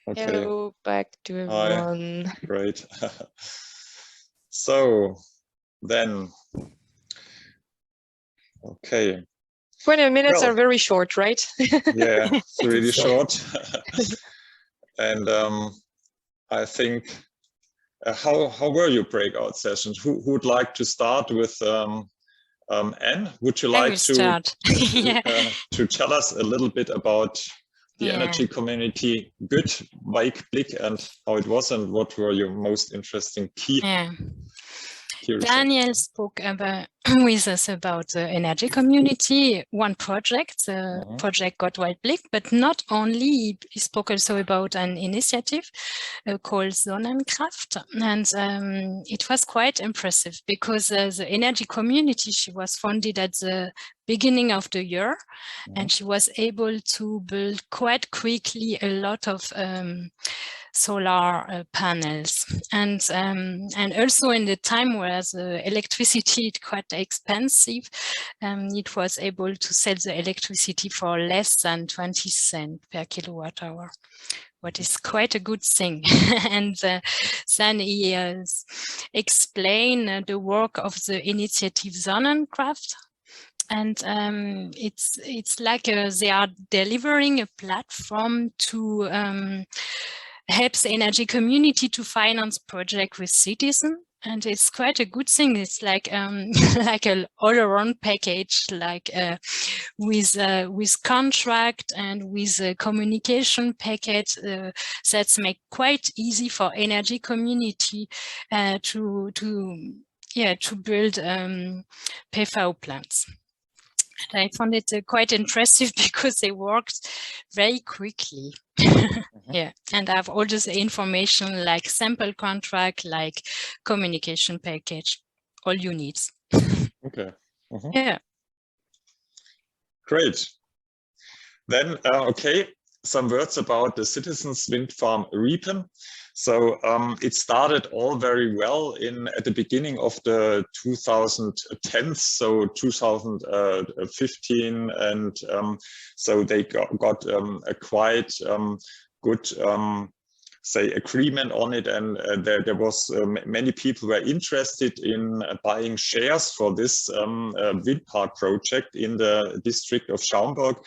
Okay. Hello, back to everyone. Hi. Great. So then, okay. 20 minutes are very short, right? Yeah, it's really short. And I think, how were your breakout sessions? Who would like to start with? Anne, would you like to tell us a little bit about the energy community, good Weitblick, and how it was, and what were your most interesting key? Daniel spoke with us about the energy community, one project, the project Got Weitblick, but not only, he spoke also about an initiative called Sonnenkraft, and it was quite impressive because the energy community, she was founded at the beginning of the year, and she was able to build quite quickly a lot of solar panels, and also in the time where the electricity is quite expensive, it was able to sell the electricity for less than 20 cents per kilowatt hour, what is quite a good thing. And then he explained the work of the initiative Sonnenkraft. And it's like they are delivering a platform to help the energy community to finance projects with citizens. And it's quite a good thing. It's like like an all-around package, like with contract and with a communication package that's make quite easy for energy community to build PV plants. I found it quite interesting because they worked very quickly. Yeah, and I have all this information like sample contract, like communication package, all you need. Okay. Yeah. Great. Then, okay, some words about the citizens wind farm Lepin. So it started all very well at the beginning of the 2010s, so 2015, and so they got a quite good say agreement on it, and there was many people were interested in buying shares for this wind park project in the district of Schaumburg.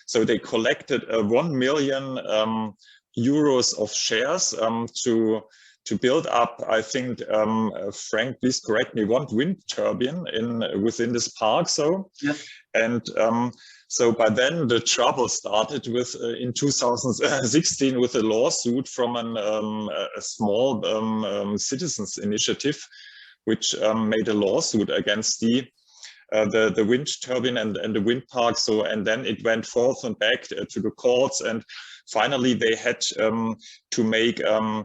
So they collected 1 million euros of shares to build up, I think, Frank, please correct me, 1 wind turbine within this park. So, yes. And so by then the trouble started with in 2016 with a lawsuit from a small citizens initiative, which made a lawsuit against the wind turbine and the wind park. So, and then it went forth and back to the courts, and finally they had to make a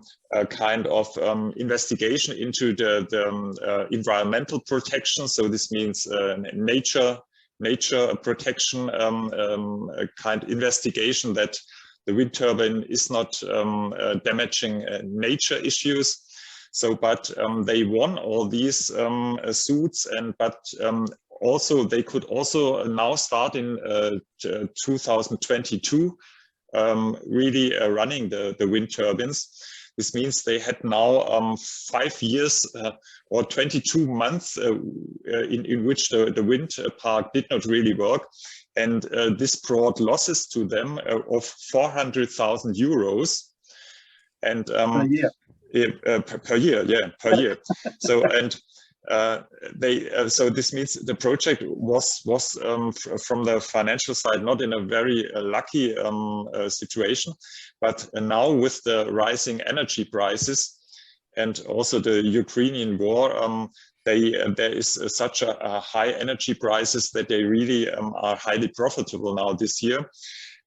kind of investigation into the environmental protection. So this means nature protection kind of investigation that the wind turbine is not damaging nature issues. So, but they won all these suits, but also they could also now start in 2022 really running the wind turbines. This means they had now 5 years or 22 months in which the wind park did not really work. And this brought losses to them of 400,000 euros. And per year. Per year. So, and so this means the project was from the financial side not in a very lucky situation, but now with the rising energy prices and also the Ukrainian war, there is such a high energy prices that they really are highly profitable now this year.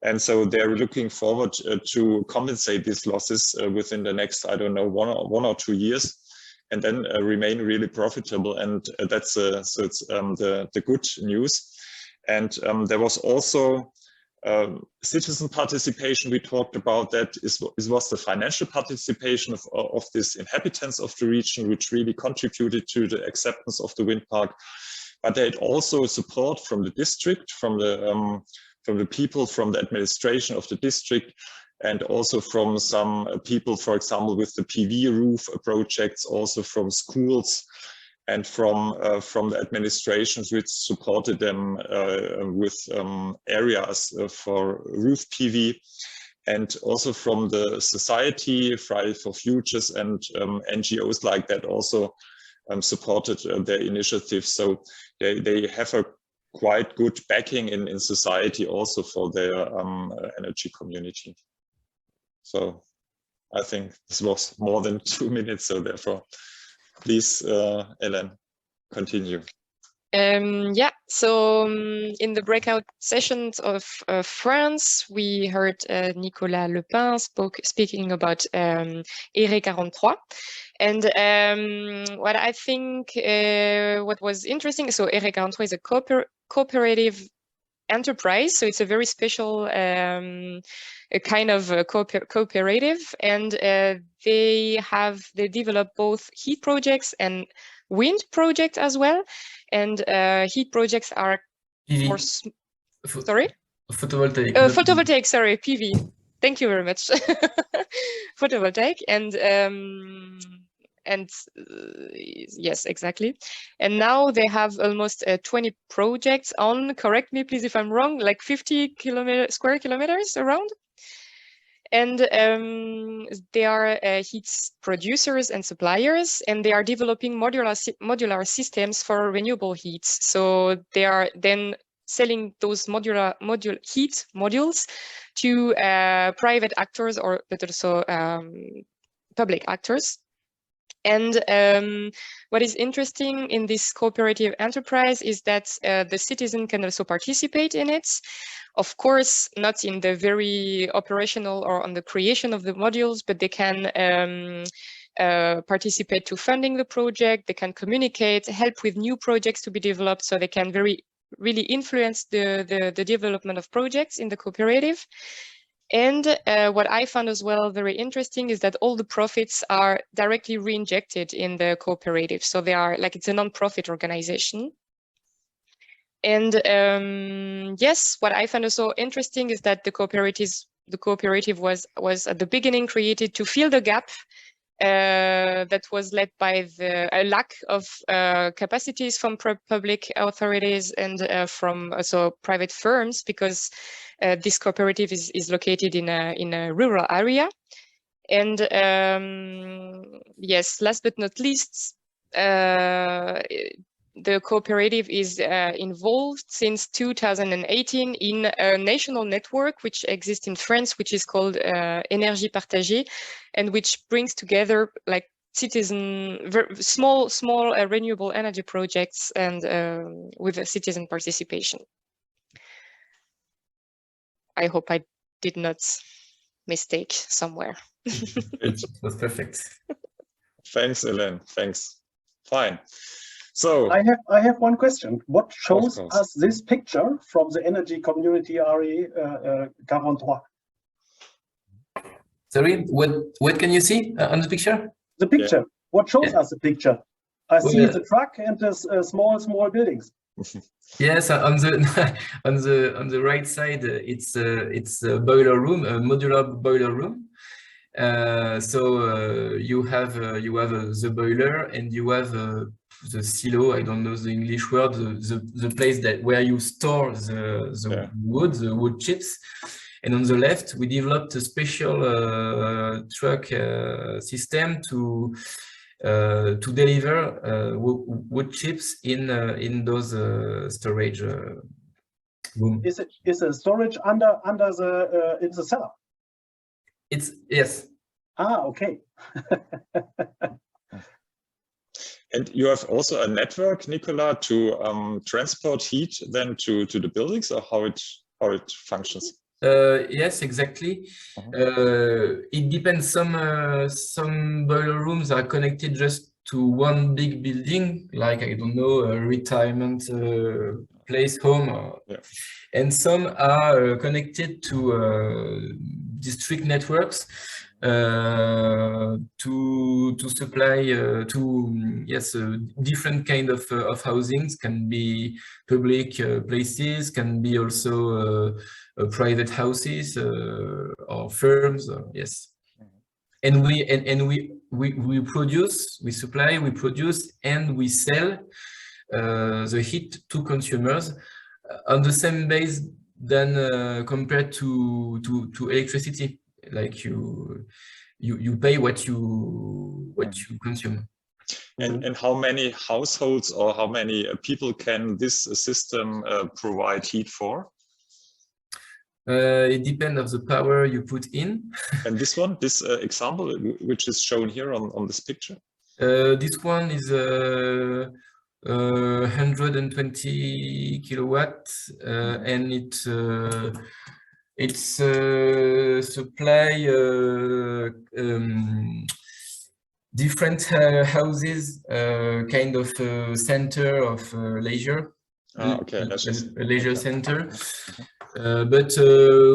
And so they're looking forward to compensate these losses within the next, I don't know, one or 2 years, and then remain really profitable. And that's so it's the good news. And there was also citizen participation. We talked about that. It was the financial participation of these inhabitants of the region, which really contributed to the acceptance of the wind park. But they had also support from the district, from the people, from the administration of the district, and also from some people, for example, with the PV roof projects, also from schools and from the administrations which supported them with areas for roof PV, and also from the society, Friday for Futures, and NGOs like that also supported their initiatives. So they have a quite good backing in society also for their energy community. So I think this was more than 2 minutes, so therefore, please, Ellen, continue. Yeah, so in the breakout sessions of France, we heard Nicolas Lepin speaking about CAIC23. And what I think what was interesting, so CAIC23 is a cooperative enterprise. So it's a very special a kind of a cooperative, and they develop both heat projects and wind projects as well. And heat projects are more sorry? Photovoltaic. Photovoltaic, sorry, PV. Thank you very much. Photovoltaic and yes, exactly. And now they have almost 20 projects on, correct me please if I'm wrong, like 50 square kilometers around. And they are heat producers and suppliers, and they are developing modular systems for renewable heats. So they are then selling those heat modules to private actors, but also public actors. And what is interesting in this cooperative enterprise is that the citizen can also participate in it. Of course, not in the very operational or on the creation of the modules, but they can participate to funding the project. They can communicate, help with new projects to be developed, so they can really influence the development of projects in the cooperative. And what I found as well very interesting is that all the profits are directly reinjected in the cooperative. So they are like, it's a non-profit organization. And yes, what I found also interesting is that the cooperative was at the beginning created to fill the gap that was led by the lack of capacities from public authorities and from also private firms, because this cooperative is located in a rural area. And yes, last but not least, the cooperative is involved since 2018 in a national network which exists in France, which is called Énergie Partagée, and which brings together like small renewable energy projects and with a citizen participation. I hope I did not mistake somewhere. It was perfect. Thanks, Ellen. Thanks. Fine. So I have one question. What shows us this picture from the energy community RE43? Sorry, what can you see on the picture? The picture. Yeah. What shows us the picture? I see the truck and the small buildings. Yes, on the right side, it's a boiler room, a modular boiler room. So you have the boiler, and you have the silo. I don't know the English word. The place where you store the wood chips. And on the left, we developed a special truck system to deliver wood chips in those storage room. Is a storage under the in the cellar? Yes. Ah, okay. And you have also a network, Nicolas, to transport heat then to the buildings, or how it functions? Yes, exactly. It depends. Some boiler rooms are connected just to one big building, like, I don't know, a retirement place, home, and some are connected to district networks to supply different kind of housings. Can be public places, can be also private houses or firms. Yes, and we produce, we supply, we produce, and we sell the heat to consumers on the same base than compared to electricity. Like you pay what you consume. And how many households or how many people can this system provide heat for? It depends on the power you put in. And this example, which is shown here on this picture? This one is 120 kilowatts, and it's supply different houses, kind of center of leisure. Okay, a leisure center. But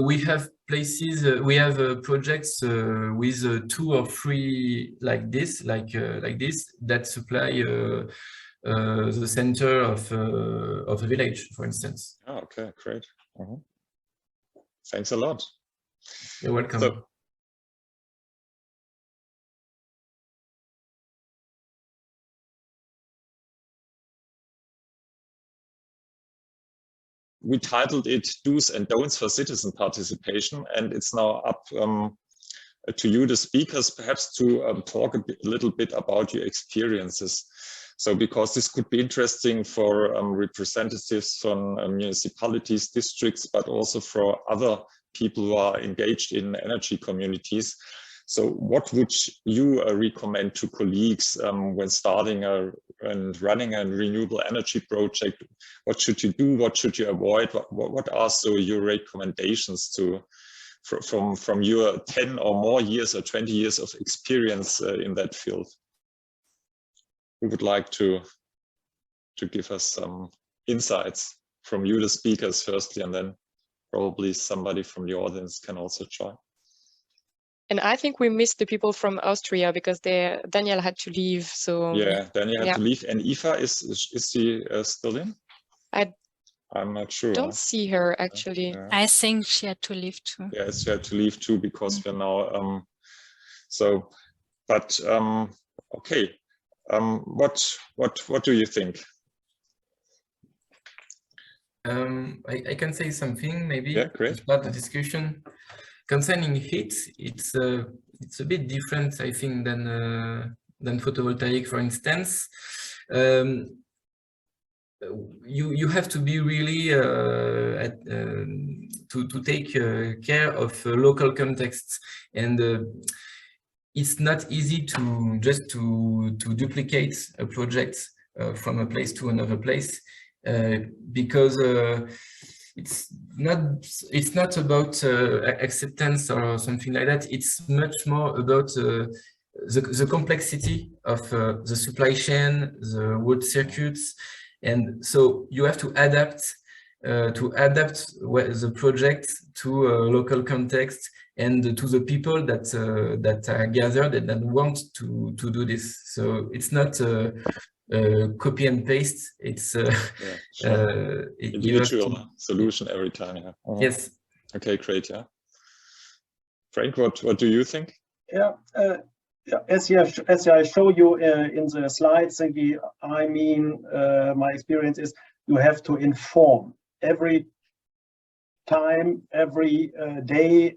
we have places, we have projects with 2 or 3 like this, that supply the center of a village, for instance. Oh, okay, great. Thanks a lot. You're welcome. So, we titled it Do's and Don'ts for Citizen Participation, and it's now up to you, the speakers, perhaps to talk a little bit about your experiences. So, because this could be interesting for representatives from municipalities, districts, but also for other people who are engaged in energy communities. So what would you recommend to colleagues when starting and running a renewable energy project? What should you do? What should you avoid? What are your recommendations from your 10 or more years or 20 years of experience in that field? We would like to give us some insights from you, the speakers, firstly, and then probably somebody from the audience can also join. And I think we missed the people from Austria because Daniel had to leave. So yeah, Daniel had to leave. And Eva, is she still in? I'm not sure. Don't see her actually. Yeah. I think she had to leave too. Yes, she had to leave too because we're now. Okay. What do you think? I can say something maybe. Yeah, great. Start the discussion concerning heat. It's a bit different, I think, than photovoltaic, for instance. You have to be really to take care of local contexts, and it's not easy to just to duplicate a project from a place to another place. Because it's not about acceptance or something like that. It's much more about the complexity of the supply chain, the wood circuits, and so you have to adapt the project to a local context and to the people that are gathered and that want to do this. So it's not copy and paste. It's individual solution every time. Yeah. Yes. Okay, great. Yeah. Frank, what do you think? Yeah. As I show you in the slides, I mean, my experience is you have to inform every time, every day,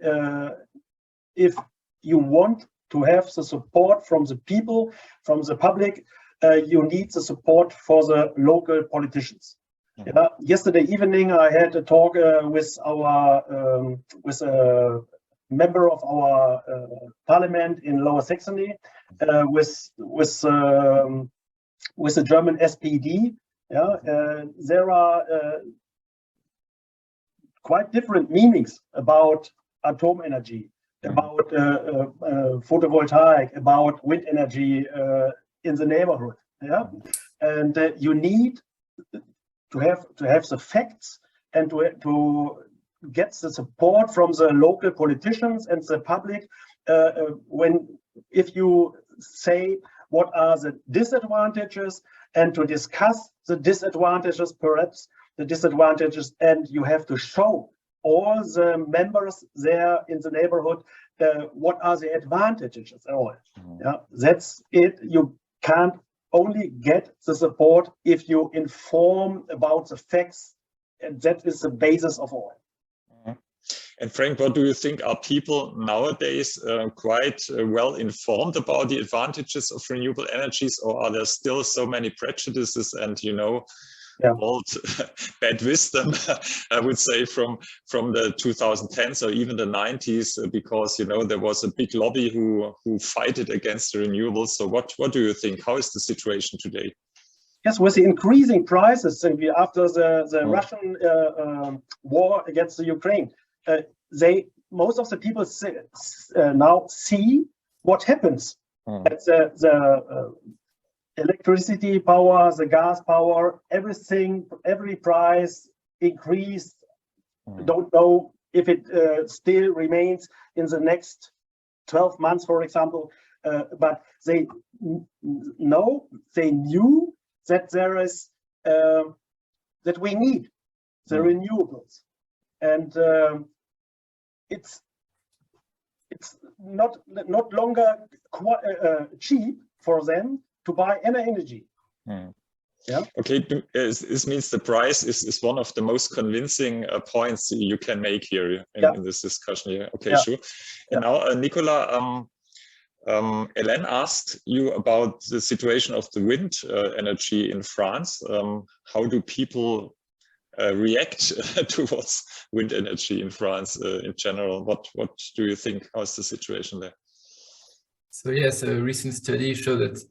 if you want to have the support from the people, from the public. You need the support for the local politicians. Yeah. Yesterday evening, I had a talk with a member of our parliament in Lower Saxony, with the German SPD. Yeah, there are quite different meanings about atom energy, about photovoltaic, about wind energy. In the neighborhood, yeah, and you need to have the facts and to get the support from the local politicians and the public. If you say what are the disadvantages and to discuss the disadvantages, perhaps the disadvantages, and you have to show all the members there in the neighborhood what are the advantages at all. Yeah, that's it. You can't only get the support if you inform about the facts, and that is the basis of all. And Frank, what do you think? Are people nowadays quite well informed about the advantages of renewable energies, or are there still so many prejudices and, old bad wisdom, I would say, from the 2010s or even the 90s, because there was a big lobby who fought against the renewables. So what do you think? How is the situation today? Yes, with the increasing prices after the Russian war against the Ukraine, most of the people now see what happens at the electricity power, the gas power, everything, every price increased. Don't know if it still remains in the next 12 months, for example, but they knew that there is that we need the renewables, and it's not longer cheap for them to buy any energy. Yeah. Okay, this means the price is one of the most convincing points you can make here in this discussion here. Okay, sure. And now, Nicolas, Hélène asked you about the situation of the wind energy in France. How do people react towards wind energy in France in general? What do you think? How's the situation there? So yes, a recent study showed that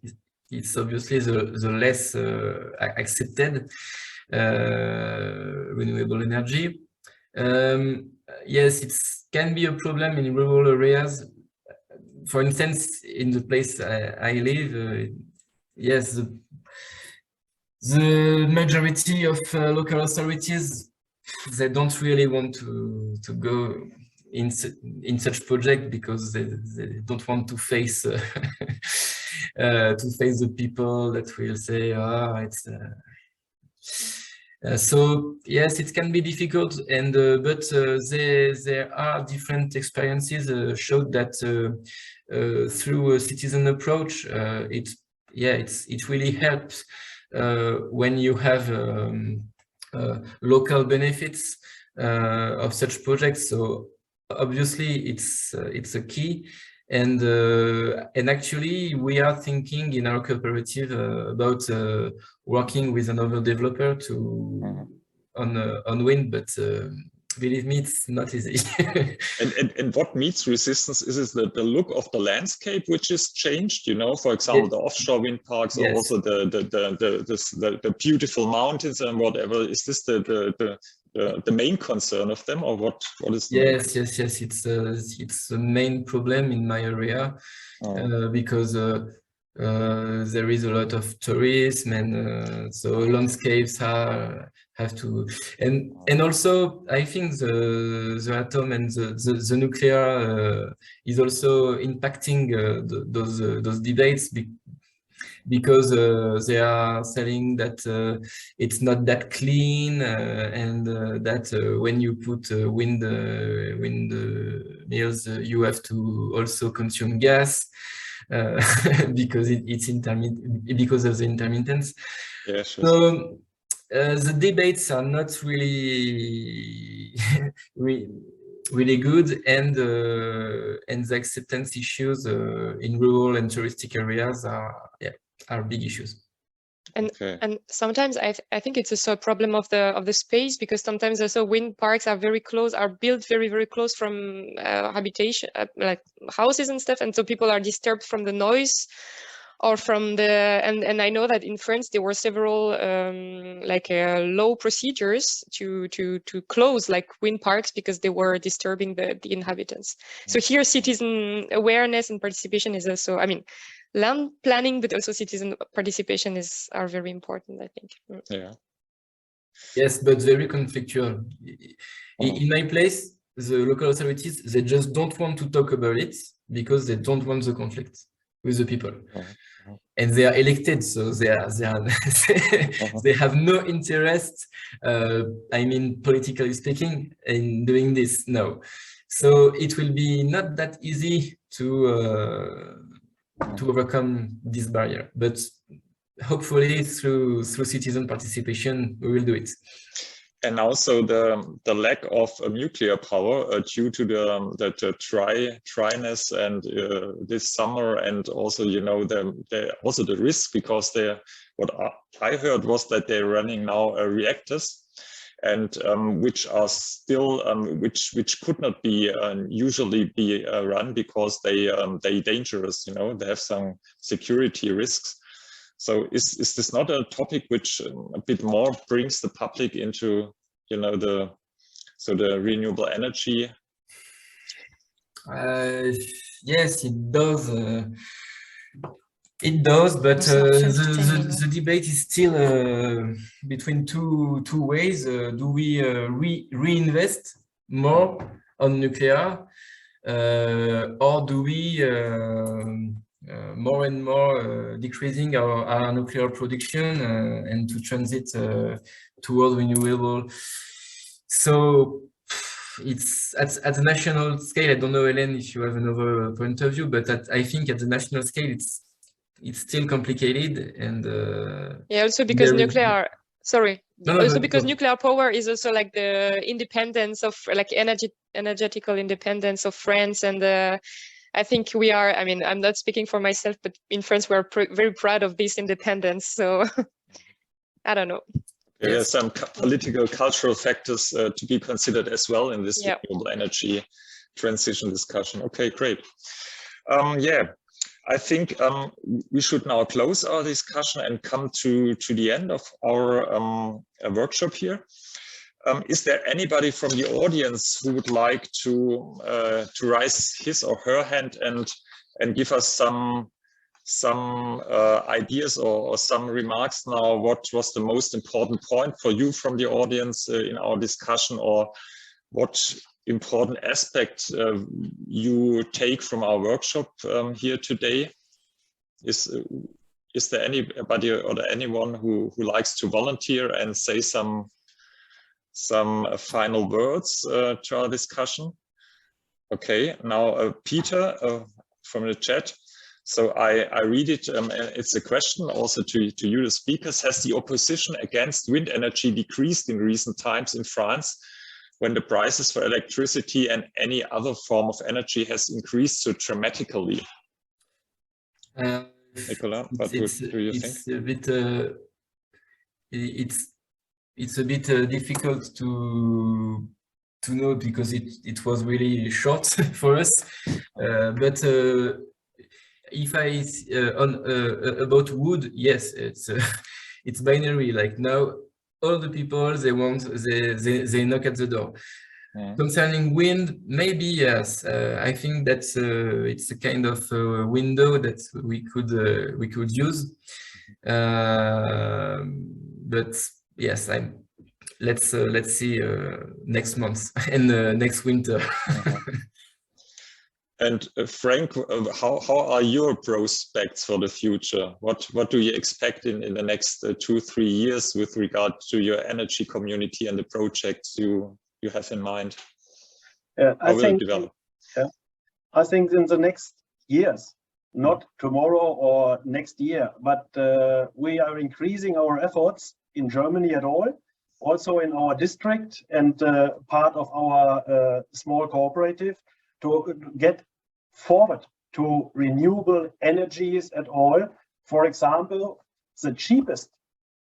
it's obviously the less accepted renewable energy. Yes, it can be a problem in rural areas. For instance, in the place I live, yes, the majority of local authorities, they don't really want to go in such project because they don't want to face the people that will say, oh, it's so yes, it can be difficult, and but there are different experiences showed that through a citizen approach, it really helps when you have local benefits of such projects. So obviously it's a key, and actually we are thinking in our cooperative about working with another developer on wind, but believe me, it's not easy. and what meets resistance is the look of the landscape which is changed, you know, for example, the offshore wind parks, or also the beautiful mountains and whatever. Is this the main concern of them, or what is the yes, it's a main problem in my area, because there is a lot of tourism, and so landscapes have to, and also I think the atom and the nuclear is also impacting those debates, because they are saying that it's not that clean, and that when you put wind mills, you have to also consume gas. Because it's intermittent, because of the intermittence. Yeah, sure. So the debates are not really really good, and the acceptance issues in rural and touristic areas are big issues. And sometimes I think it's also a problem of the space, because sometimes also wind parks are built very close from habitation, like houses and stuff, and so people are disturbed from the noise or from the and I know that in France there were several law procedures to close like wind parks because they were disturbing the inhabitants. So here citizen awareness and participation is also, I mean, land planning, but also citizen participation are very important, I think. Yeah. Yes, but very conflictual. In my place, the local authorities, they just don't want to talk about it because they don't want the conflict with the people. And they are elected, so they have no interest, I mean, politically speaking, in doing this. No. So it will be not that easy to overcome this barrier, but hopefully through citizen participation we will do it. And also the lack of nuclear power due to the dryness and this summer, and also, you know, also the risk, because what I heard was that they're running now reactors, and which are still which could not be usually be run because they're dangerous, you know, they have some security risks. So is this not a topic which a bit more brings the public into, you know, the renewable energy? Yes, it does. It does, but the debate is still between two ways. Do we reinvest more on nuclear, or do we more and more decreasing our nuclear production and to transit toward renewable? So it's at the national scale. I don't know, Hélène, if you have another point of view, but I think at the national scale, it's still complicated, and yeah, also because nuclear. Sorry. Because no. Nuclear power is also like the independence of like energetical independence of France, and I think we are. I mean, I'm not speaking for myself, but in France we are very proud of this independence. So I don't know. There are some political, cultural factors to be considered as well in this renewable energy transition discussion. Okay, great. Yeah. I think we should now close our discussion and come to the end of our workshop here. Is there anybody from the audience who would like to raise his or her hand and give us some ideas or some remarks now? What was the most important point for you from the audience in our discussion, or what important aspect you take from our workshop here today? Is there anybody or anyone who likes to volunteer and say some final words to our discussion? Okay, now Peter from the chat. So I read it. It's a question also to you, the speakers. Has the opposition against wind energy decreased in recent times in France, when the prices for electricity and any other form of energy has increased so dramatically? Nicolas, what do you think? It's a bit difficult to know, because it was really short for us. But if I about wood, yes, it's binary. Like now, all the people they knock at the door. Concerning wind, maybe yes. I think that's it's a kind of window that we could use. But yes, let's see next month and next winter. And Frank, how are your prospects for the future? What do you expect in the next 2-3 years with regard to your energy community and the projects you have in mind? I think in the next years, not tomorrow or next year, but we are increasing our efforts in Germany at all, also in our district and part of our small cooperative, to get forward to renewable energies at all. For example, the cheapest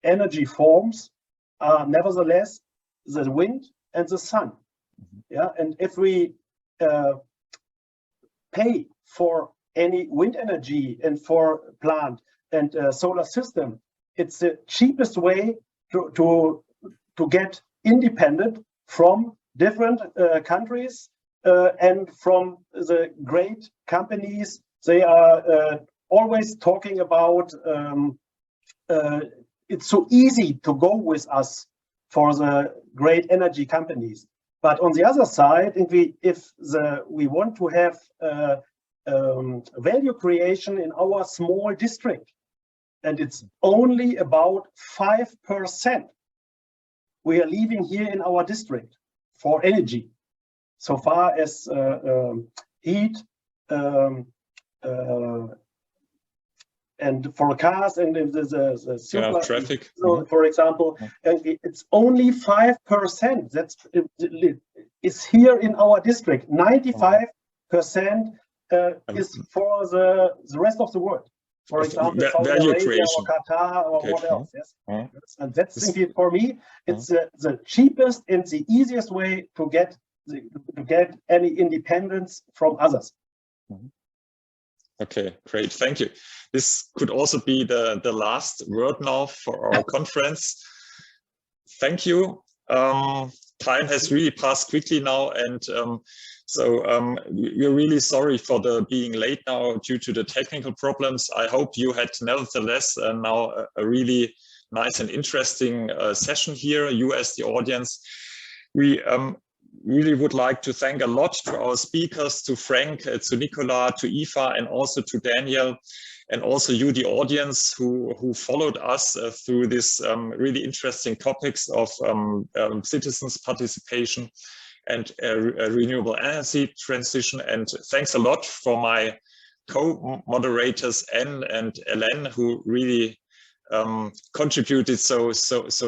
energy forms are nevertheless the wind and the sun. Yeah, and if we pay for any wind energy and for plant and solar system, it's the cheapest way to get independent from different countries and from the great companies. They are always talking about it's so easy to go with us for the great energy companies. But on the other side, if we want to have value creation in our small district, and it's only about 5% we are leaving here in our district for energy, so far as heat and for cars and the super, traffic. So, for example, it's only 5% that's is here in our district. 95% is for the rest of the world. For example, Saudi Arabia or Qatar or what else? Yes, and that's simply, for me, it's the cheapest and the easiest way to get any independence from others. Okay, great, thank you. This could also be the last word now for our conference. Thank you. Time has really passed quickly now, and So we're really sorry for the being late now due to the technical problems. I hope you had nevertheless now a really nice and interesting session here, you as the audience. We really would like to thank a lot to our speakers, to Frank, to Nicolas, to Eva, and also to Daniel, and also you, the audience, who followed us through this really interesting topics of citizens' participation and renewable energy transition. And thanks a lot for my co-moderators, Anne and Hélène, who really contributed so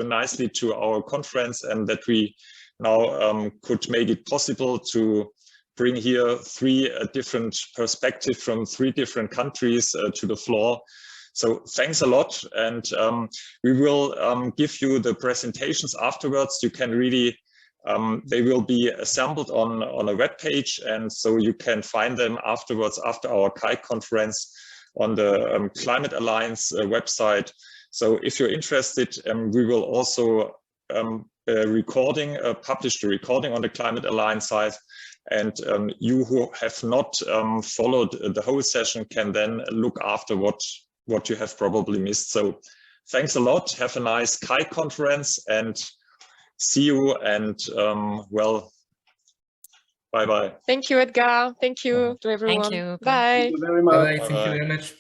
nicely to our conference, and that we now could make it possible to bring here three different perspectives from three different countries to the floor. So thanks a lot, and we will give you the presentations afterwards. You can really, they will be assembled on a web page, and so you can find them afterwards after our CAIC conference on the Climate Alliance website. So if you're interested, we will also publish the recording on the Climate Alliance site, and you who have not followed the whole session can then look after what you have probably missed. So thanks a lot, have a nice CAIC conference, and see you, and well, bye-bye. Thank you, Edgar. Thank you to everyone. Thank you. Bye. Thank you very much. Bye. Thank you very much.